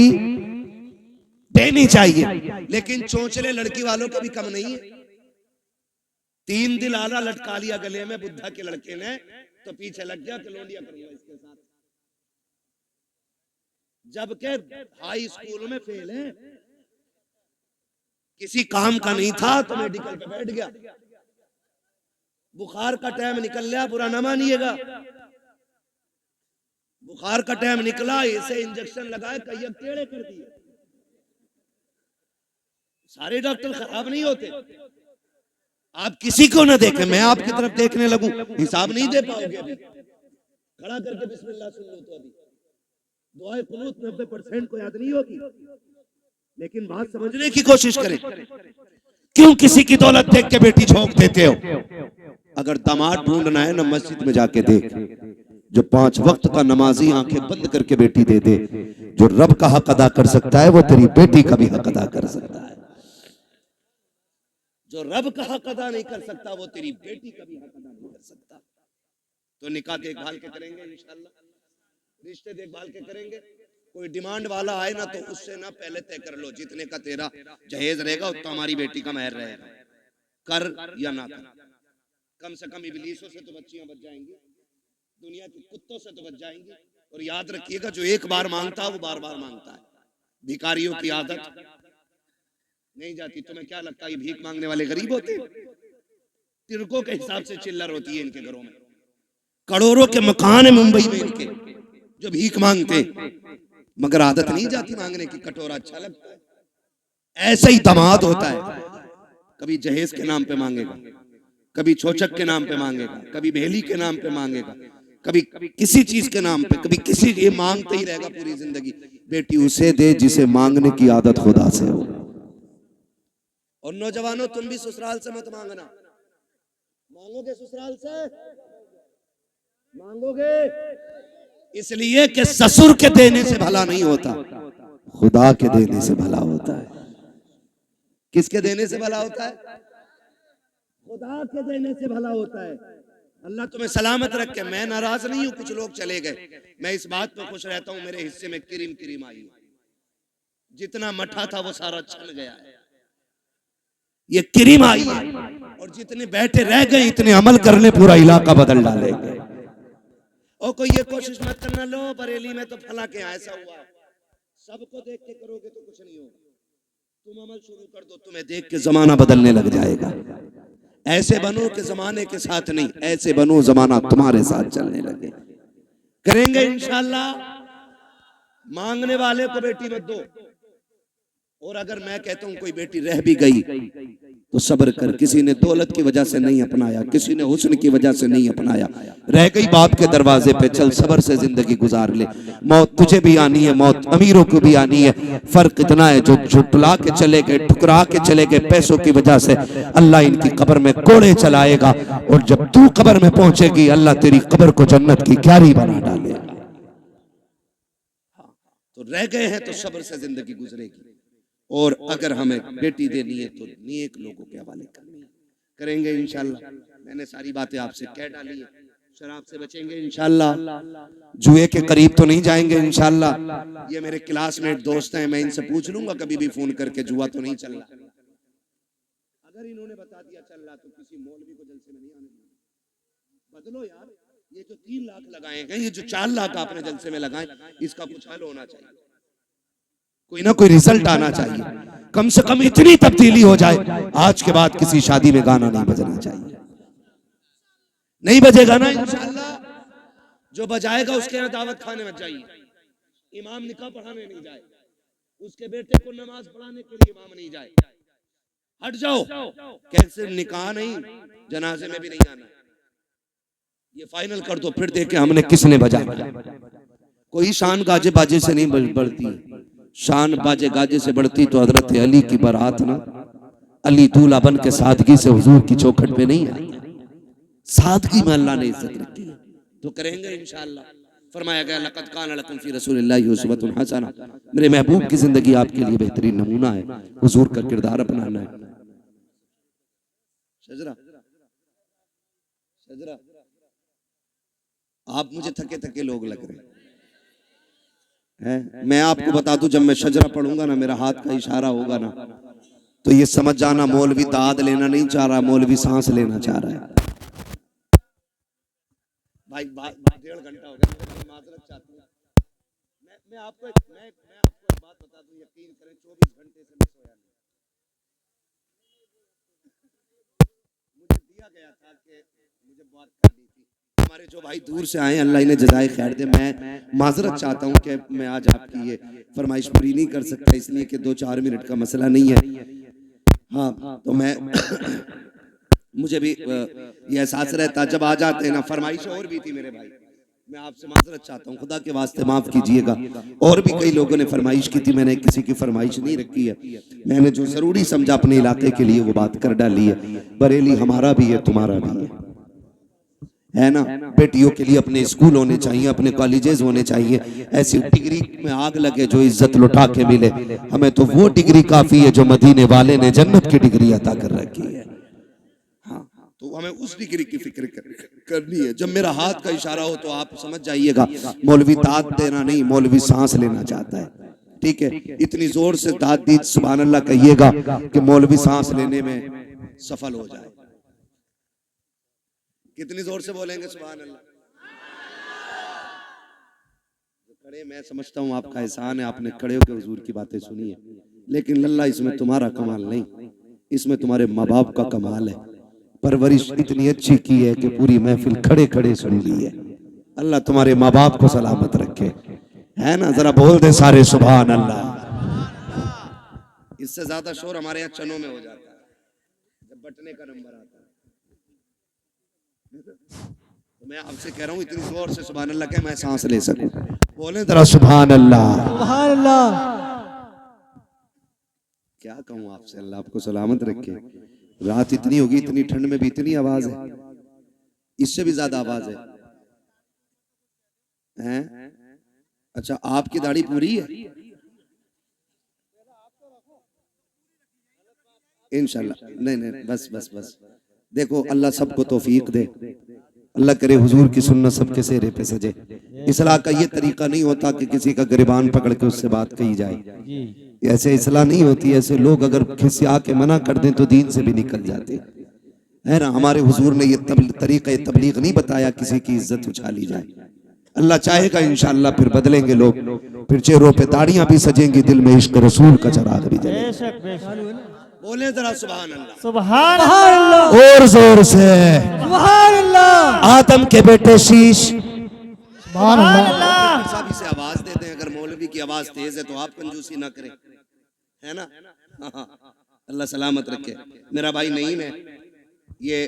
देनी चाहिए। लेकिन चोंचले लड़की वालों के भी कम नहीं है। 3 दिल आला लटका लिया गले में बुद्धा के लड़के ने तो पीछे लग गया कलोंडिया करूंगा इसके साथ, जबकि हाई स्कूल में फेल है, किसी काम का नहीं था तो मेडिकल पे बैठ गया। बुखार का टाइम निकल गया, बुरा ना मानिएगा, बुखार का टाइम निकला, इसे इंजेक्शन लगाए कई टेढ़े कर दिए। सारे डॉक्टर खराब नहीं होते। आप किसी को ना देखें, मैं आपकी तरफ देखने लगूं, हिसाब नहीं दे पाओगे। अभी खड़ा करके बिस्मिल्लाह सुन लो तो अभी दुआए कुनूत 90% को याद नहीं होगी। लेकिन बात समझने की कोशिश करें। क्यों किसी की दौलत देख के बेटी झोंक देते हो? अगर दामाद ढूंढना है ना मस्जिद में जाके देख, जो 5 वक्त का नमाजी आंखें बंद करके बेटी दे दे। जो रब का हक अदा कर सकता है वो तेरी बेटी का भी हक अदा कर सकता है। जो रब का हक अदा नहीं कर सकता वो तेरी बेटी का भी हक अदा नहीं कर सकता। तो निकाह देखभाल के करेंगे इंशाल्लाह, रिश्ते देखभाल के करेंगे। कोई डिमांड वाला आए ना तो उससे ना पहले तय कर लो जितने का तेरा जहेज रहेगा उतना हमारी बेटी का महर रहेगा, कर या ना कर। कम से कम इबलीसों से तो बच्चियां बच जाएंगी, दुनिया के कुत्तों से तो बच जाएंगी। और याद रखिएगा जो एक बार मांगता है वो बार बार मांगता है। भिखारियों की आदत नहीं जाती। तुम्हें क्या लगता है ये भीख मांगने वाले गरीब होते? तिरकों के हिसाब से चिल्लर होती है इनके घरों में। करोड़ों के मकान है मुंबई में इनके जो भीख मांगते, मगर आदत नहीं जाती मांगने की। कटोरा अच्छा लगता है। ऐसा ही दामाद होता है, कभी जहेज के नाम पे मांगेगा, कभी छोचक के नाम पे मांगेगा, कभी भेली के नाम पे मांगेगा, कभी किसी चीज के नाम पे, कभी किसी, ये मांगते ही रहेगा पूरी जिंदगी। बेटी उसे दे जिसे मांगने की आदत खुदा से हो। और नौजवानों तुम भी ससुराल से मत मांगना। मांगोगे ससुराल से, मांगोगे इसलिए कि ससुर के देने से भला नहीं होता, खुदा के देने से भला होता है। किसके देने से भला होता है? खुदा के देने से भला होता है। अल्लाह तुम्हें सलामत रखे। मैं नाराज नहीं हूं, कुछ लोग चले गए, मैं इस बात पर खुश रहता हूं मेरे हिस्से में किरिम किरिम आई। जितना मठा था वो सारा छन गया है, ये किरिम आई है। और जितने बैठे रह गए इतने अमल करने पूरा इलाका बदल डालेंगे। और कोई ये कोशिश मत करना लो बरेली में तो फला के ऐसा हुआ, सबको देख के करोगे तो कुछ नहीं होगा। तुम अमल शुरू कर दो, तुम्हें देख के जमाना बदलने लग जाएगा। ऐसे बनो कि जमाने के साथ नहीं, ऐसे बनो जमाना तुम्हारे साथ चलने लगे। करेंगे इंशाल्लाह। मांगने वाले को बेटी मत दो। और अगर मैं कहता हूं कोई बेटी रह भी गई तो सब्र कर। किसी ने दौलत की वजह से नहीं अपनाया, किसी ने हुस्न की वजह से नहीं अपनाया, रह गई बाप के दरवाजे पे, चल सब्र से जिंदगी गुजार ले। मौत तुझे भी आनी है, मौत अमीरों को भी आनी है। फर्क इतना है जो झुटला के चले गए, ठुकरा के चले गए पैसों की वजह से, अल्लाह इनकी कब्र में कोड़े चलाएगा। और जब तू कब्र में पहुंचेगी अल्लाह तेरी कब्र को जन्नत की क्यारी बना डालेगा। तो रह गए हैं तो सब्र से जिंदगी गुजरेगी। और अगर हमें बेटी देनी है तो नेक लोगों के हवाले करनी है। करेंगे इंशाल्लाह। मैंने सारी बातें आपसे कह डाली है। शराब से बचेंगे इंशाल्लाह, जुए के करीब तो नहीं जाएंगे इंशाल्लाह। ये मेरे क्लासमेट दोस्त हैं, मैं इनसे पूछ लूंगा कभी भी फोन करके जुआ तो नहीं चल रहा। अगर इन्होंने बता दिया चल रहा तो किसी मौलवी को जलसे में नहीं आने देना। बदलो यार, ये जो 3 लाख लगाए हैं, ये जो 4 लाख आपने जलसे में लगाए, इसका कुछ हल होना चाहिए। कोई ना कोई रिजल्ट आना चाहिए। कम से कम इतनी तब्दीली हो जाए, आज के बाद किसी शादी में गाना नहीं बजना चाहिए। नहीं बजेगा ना इंशाल्लाह। जो बजाएगा उसके यहाँ दावत खाने में जाइए। इमाम निकाह पढ़ाने नहीं जाए, उसके बेटे को नमाज पढ़ाने के लिए इमाम नहीं जाए। हट जाओ। कैसे निकाह नहीं, जनाजे में भी नहीं आना। ये फाइनल कर दो, फिर देखे हमने किसने बजाया। कोई शान गाजे बाजे से नहीं बढ़ती, शान बाजे गाजे से बढ़ती तो हजरत अली की बारात ना, अली दूल्हा बन के सादगी से हुजूर की चौखट पे नहीं आई। सादगी में अल्लाह ने इज्जत रखी है। तो करेंगे इंशाअल्लाह। फरमाया गया लक़द कान लकुम फ़ी रसूलिल्लाहि उस्वतुन हसना, मेरे महबूब की जिंदगी आपके लिए बेहतरीन नमूना है, हुजूर का किरदार अपनाना है। शजरा शजरा आप मुझे थके थके लोग लग रहे हैं। मैं आपको बता दूं, जब मैं शजरा पढ़ूंगा ना, मेरा हाथ का इशारा होगा ना, तो ये समझ जाना मौलवी दाद लेना नहीं चाह रहा, मौलवी सांस लेना चाह रहा है। भाई 1.5 घंटा हो गया, मैं माजरत चाहता हूँ। मैं आपको एक बात बता दूं, यकीन करें 24 घंटे से मैं सोया नहीं। मुझे दिया गया था कि मुझे बात करनी थी। हमारे जो भाई दूर से आए, अल्लाह इन्हें जज़ाए खैर दे। मैं माजरत चाहता हूँ कि मैं आज आपकी ये फरमाइश पूरी नहीं कर सकता, इसलिए कि 2-4 मिनट का मसला नहीं है। हाँ, तो मैं मुझे भी ये एहसास रहता जब आ जाते हैं ना, फरमाइश और भी थी मेरे भाई, मैं आपसे माजरत चाहता हूँ, खुदा के वास्ते माफ कीजिएगा। और भी कई लोगों ने फरमाइश की थी, मैंने किसी की फरमाइश नहीं रखी है। मैंने जो जरूरी समझा अपने इलाके के लिए वो बात कर डाली है। बरेली हमारा भी है, तुम्हारा भी है ना। बेटियों के लिए अपने स्कूल होने चाहिए, अपने कॉलेजेस होने चाहिए, ऐसी डिग्री में आग लगे जो इज्जत लुटा के मिले। हमें तो वो डिग्री काफी है जो मदीने वाले ने जन्नत की डिग्री अता कर रखी है। हाँ, तो हमें उस डिग्री की फिक्र करनी है। जब मेरा हाथ का इशारा हो तो आप समझ जाइएगा, मौलवी दाद देना नहीं, मौलवी सांस लेना चाहता है। ठीक है, इतनी जोर से दाद दी सुभान अल्लाह कहिएगा कि मौलवी सांस लेने में सफल हो जाए। कितनी जोर से बोलेंगे सुभान अल्लाह? खड़े, मैं समझता हूँ आपका एहसान है, आपने खड़े होकर हुजूर की बातें सुनी है, लेकिन लल्ला इसमें तुम्हारा कमाल नहीं, इसमें तुम्हारे माँ बाप का कमाल है। परवरिश इतनी अच्छी की है कि पूरी महफिल खड़े खड़े सुन ली है। अल्लाह तुम्हारे माँ बाप को सलामत रखे, है ना। जरा बोल दे सारे सुभान अल्लाह। इससे ज्यादा शोर हमारे यहाँ चनों में हो जाता है जब बटने का नंबर आता है। तो मैं आपसे कह रहा हूँ इतनी जोर से सुभान अल्लाह के मैं सांस ले सकूं। बोले जरा सुभान अल्लाह। सुभान अल्लाह। क्या कहूँ आपसे, अल्लाह आपको सलामत रखे। रात इतनी होगी, इतनी ठंड में भी इतनी आवाज है, इससे भी ज्यादा आवाज है, हैं? अच्छा, आपकी दाढ़ी पूरी है? इंशाल्लाह। नहीं नहीं, बस बस बस। देखो, अल्लाह सबको तौफीक दे, अल्लाह करे हुजूर की सुन्नत सबके चेहरे पे सजे। इस्लाह का ये तरीका नहीं होता कि किसी का गिरबान पकड़ के उससे बात कही जाए, ऐसे इस्लाह नहीं होती। ऐसे लोग अगर खिसिया के मना कर दें तो दीन से भी निकल जाते है ना। हमारे हुजूर ने ये तरीका तबलीग नहीं बताया किसी की इज्जत उछाली जाए। अल्लाह चाहेगा इंशाअल्लाह फिर बदलेंगे लोग, फिर चेहरों पे दाढ़ियां भी सजेंगी, दिल में इश्क रसूल का चराग भी जलेगा। बोले जरा सुभान अल्लाह। सुभान अल्लाह। और जोर से सुभान अल्लाह। आदम के बेटे शीश। सुभान अल्लाह। साहब इसे आवाज देते हैं, अगर मौलवी की आवाज तेज है तो आप कंजूसी ना करें, है ना। हाँ, अल्लाह सलामत रखे। मेरा भाई नईम है, ये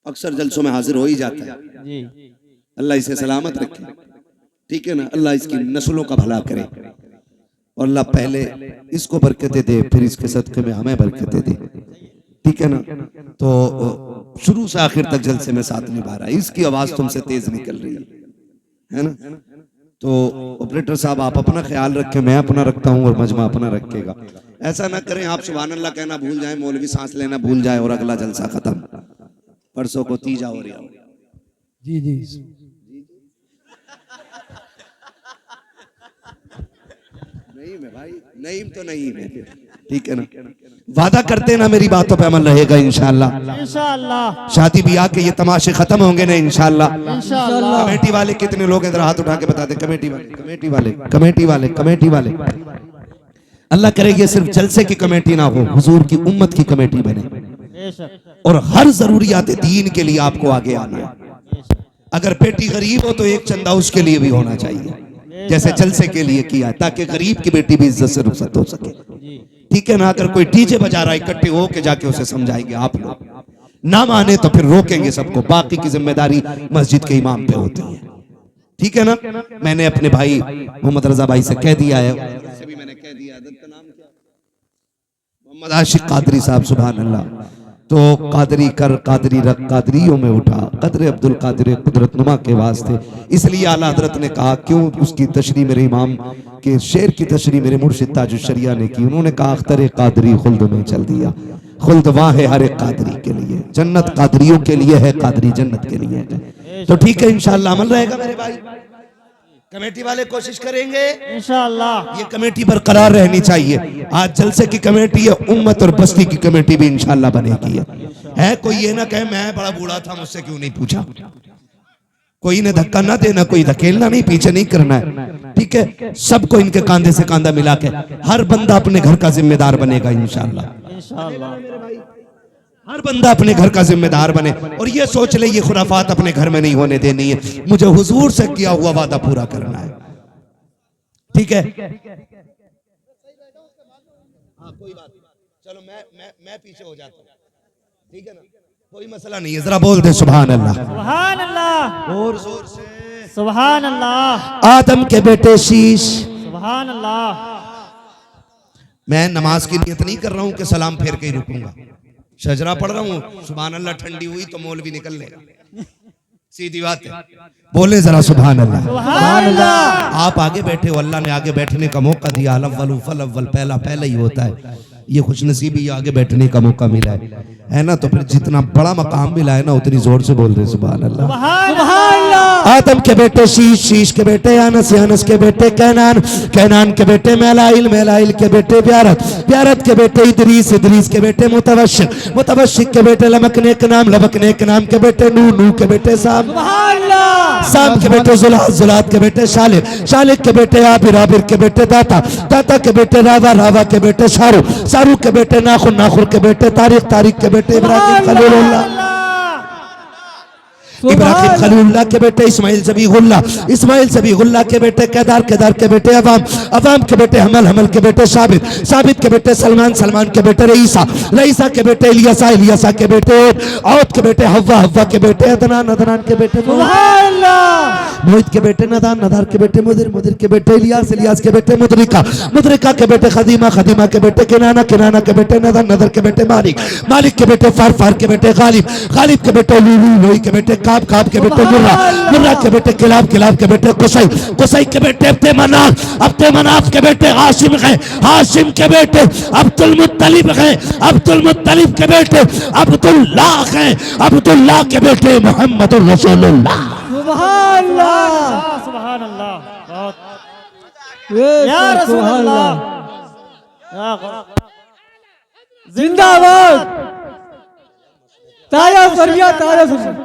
अक्सर जलसों में हाजिर हो ही जाता है, अल्लाह इसे सलामत रखे। ठीक है ना, अल्लाह इसकी नस्लों का भला करे और अल्लाह पहले इसको बरकतें दे, फिर इसके सदक़े में हमें बरकतें दे। ठीक है ना। तो शुरू से आखिर तक जलसे में साथ निभा रहा है, इसकी आवाज तुमसे तेज निकल रही है ना। तो ऑपरेटर साहब आप अपना ख्याल रखें, मैं अपना रखता हूँ और मजमा अपना रखेगा। ऐसा ना करें आप सुभान अल्लाह कहना भूल जाए, मौलवी सांस लेना भूल जाए और अगला जलसा खत्म। परसों को तीजा हो रहा। जी जी। नहीं मैं भाई, नईम तो नहीं है, ठीक है ना। वादा करते ना मेरी बातों पे अमल रहेगा इंशाअल्लाह। इंशाअल्लाह। शादी ब्याह के ये तमाशे खत्म होंगे ना इंशाअल्लाह। इंशाअल्लाह। कमेटी वाले कितने लोग हैं, जरा हाथ उठा के बता दे। कमेटी वाले, कमेटी वाले, कमेटी वाले, कमेटी वाले। अल्लाह करे ये सिर्फ जलसे की कमेटी ना हो, हुजूर की उम्मत की कमेटी बने और हर जरूरियात दीन के लिए आपको आगे आना है। अगर बेटी गरीब हो तो एक चंदा उसके लिए भी होना चाहिए, जैसे जलसे के लिए किया, ताकि गरीब की बेटी भी इज्जत से रुखसत हो सके। ठीक है ना। अगर कोई डीजे बजा रहा है, इकट्ठे होके जाके उसे समझाएंगे, आप लोग ना माने तो फिर रोकेंगे सबको, बाकी की जिम्मेदारी मस्जिद के इमाम पे होती है। ठीक है ना। मैंने अपने भाई मोहम्मद रजा भाई से कह दिया है, मैंने कह दिया, मोहम्मद आशिक कादरी साहब, सुभान अल्लाह, तो कादरी कर कादरी रख कादरियों में उठा, कदर अब्दुल कादिर कुदरत नुमा के वास्ते। इसलिए आला हजरत ने कहा, क्यों उसकी तशरीह मेरे इमाम के शेर की तशरीह मेरे मुर्शिद ताजुश शरिया ने की। उन्होंने कहा अख्तर कादरी खुल्द में चल दिया, खुल्द वहां है हर एक कादरी के लिए, जन्नत कादरियों के लिए है, कादरी जन्नत के लिए है। तो ठीक है, इंशाअल्लाह अमल रहेगा मेरे भाई। कमेटी वाले कोशिश करेंगे इंशाअल्लाह, ये कमेटी बरकरार रहनी चाहिए। आज जलसे की कमेटी है, उम्मत और बस्ती की कमेटी भी इंशाअल्लाह बनेगी। है कोई ये ना कहे मैं बड़ा बूढ़ा था मुझसे क्यों नहीं पूछा, कोई ने धक्का ना देना, कोई धकेलना नहीं, पीछे नहीं करना है। ठीक है, सबको इनके कांधे से कांधा मिला के हर बंदा अपने घर का जिम्मेदार बनेगा इंशाअल्लाह। हर बंदा अपने घर का जिम्मेदार बने और ये सोच ले ये खुराफात अपने घर में नहीं होने देनी है, मुझे हुजूर से किया हुआ वादा पूरा करना है। ठीक है, हाँ कोई बात नहीं, चलो मैं पीछे हो जाता हूँ, ठीक है ना, कोई मसला नहीं है। जरा बोल दे सुभान अल्लाह, सुभान अल्लाह, और जोर से सुभान अल्लाह। आदम के बेटे शीश, सुभान अल्लाह। मैं नमाज की नियत नहीं कर रहा हूं कि सलाम फेर के ही रुकूंगा, शजरा पढ़ रहा हूं। सुभान अल्लाह ठंडी हुई तो मौलवी निकल लेगा, सीधी बात है। बोले जरा सुभान अल्लाह, सुभान अल्लाह। आप आगे बैठे हो, अल्लाह ने आगे बैठने का मौका दिया। अल-अव्वल फल-अव्वल, पहला पहला ही होता है। ये खुशनसीबी आगे बैठने का मौका मिला है ना, तो फिर जितना बड़ा मकाम मिला है ना उतनी जोर से बोल रहे सुभान अल्लाह। सुभान अल्लाह। आदम के बेटे शीश, शीश के बेटे अनस, अनस के बेटे कैनान, कैनान के बेटे मेलाइल, मेलाइल के बेटे ब्यारत, ब्यारत के बेटे इदरीस, इदरीस के बेटे मुतवश्शिक, मुतवश्शिक के बेटे लमकने के नाम, लमकने के नाम के बेटे नूह, नूह के बेटे साम, साम के बेटे जुलात, जुलात के बेटे शालिक, शालिक के बेटे आबिर, आबिर के बेटे दाता, दाता के बेटे रावा, रावा के बेटे शारू, शारू के बेटे नाखुर, नाखुर के बेटे तारिक, तारिक के बेटे इब्राहिम खलीलुल्लाह, इब्राहिम खलीलुल्लाह के बेटे इस्माइल ज़बीहुल्लाह, इस्माइल ज़बीहुल्लाह के बेटे केदार, केदार के बेटे अवाम, अवाम के बेटे हमल, हमल के बेटे साबित, साबित के बेटे सलमान, सलमान के बेटे रईसा, रईसा के बेटे इलियासा, इलियासा के बेटे औद के बेटे हव्वा, हव्वा के बेटे अदनान, अदनान के बेटे मोहित के बेटे नदान, नदार के बेटे मुदिर, मुदिर के बेटे इलियास, इलियास के बेटे मुदरिका, मुदरिका के बेटे खदीमा, खदीमा के बेटे किनाना, किनाना के बेटे नदर, नदर के बेटे मालिक, मालिक के बेटे फार, फार के बेटे गालिब, गालिब के बेटे लूलू, लोई के बेटे काब, काब के बेटे मुर्रा, मुर्रा के बेटे किलाब, किलाब के बेटे कुसै, कुसै के बेटे अब्दे मनाफ, अब्दे मनाफ के बेटे हाशिम है, हाशिम के बेटे अब्दुल मुत्तलिब है, अब्दुल मुत्तलिब के बेटे अब्दुल्लाह है, अब्दुल्लाह के बेटे मोहम्मद रसूलुल्लाह। सुभान अल्लाह, सुभान अल्लाह, या रसूल अल्लाह, जिंदाबाद, ताया फरिया, ताया फरिया।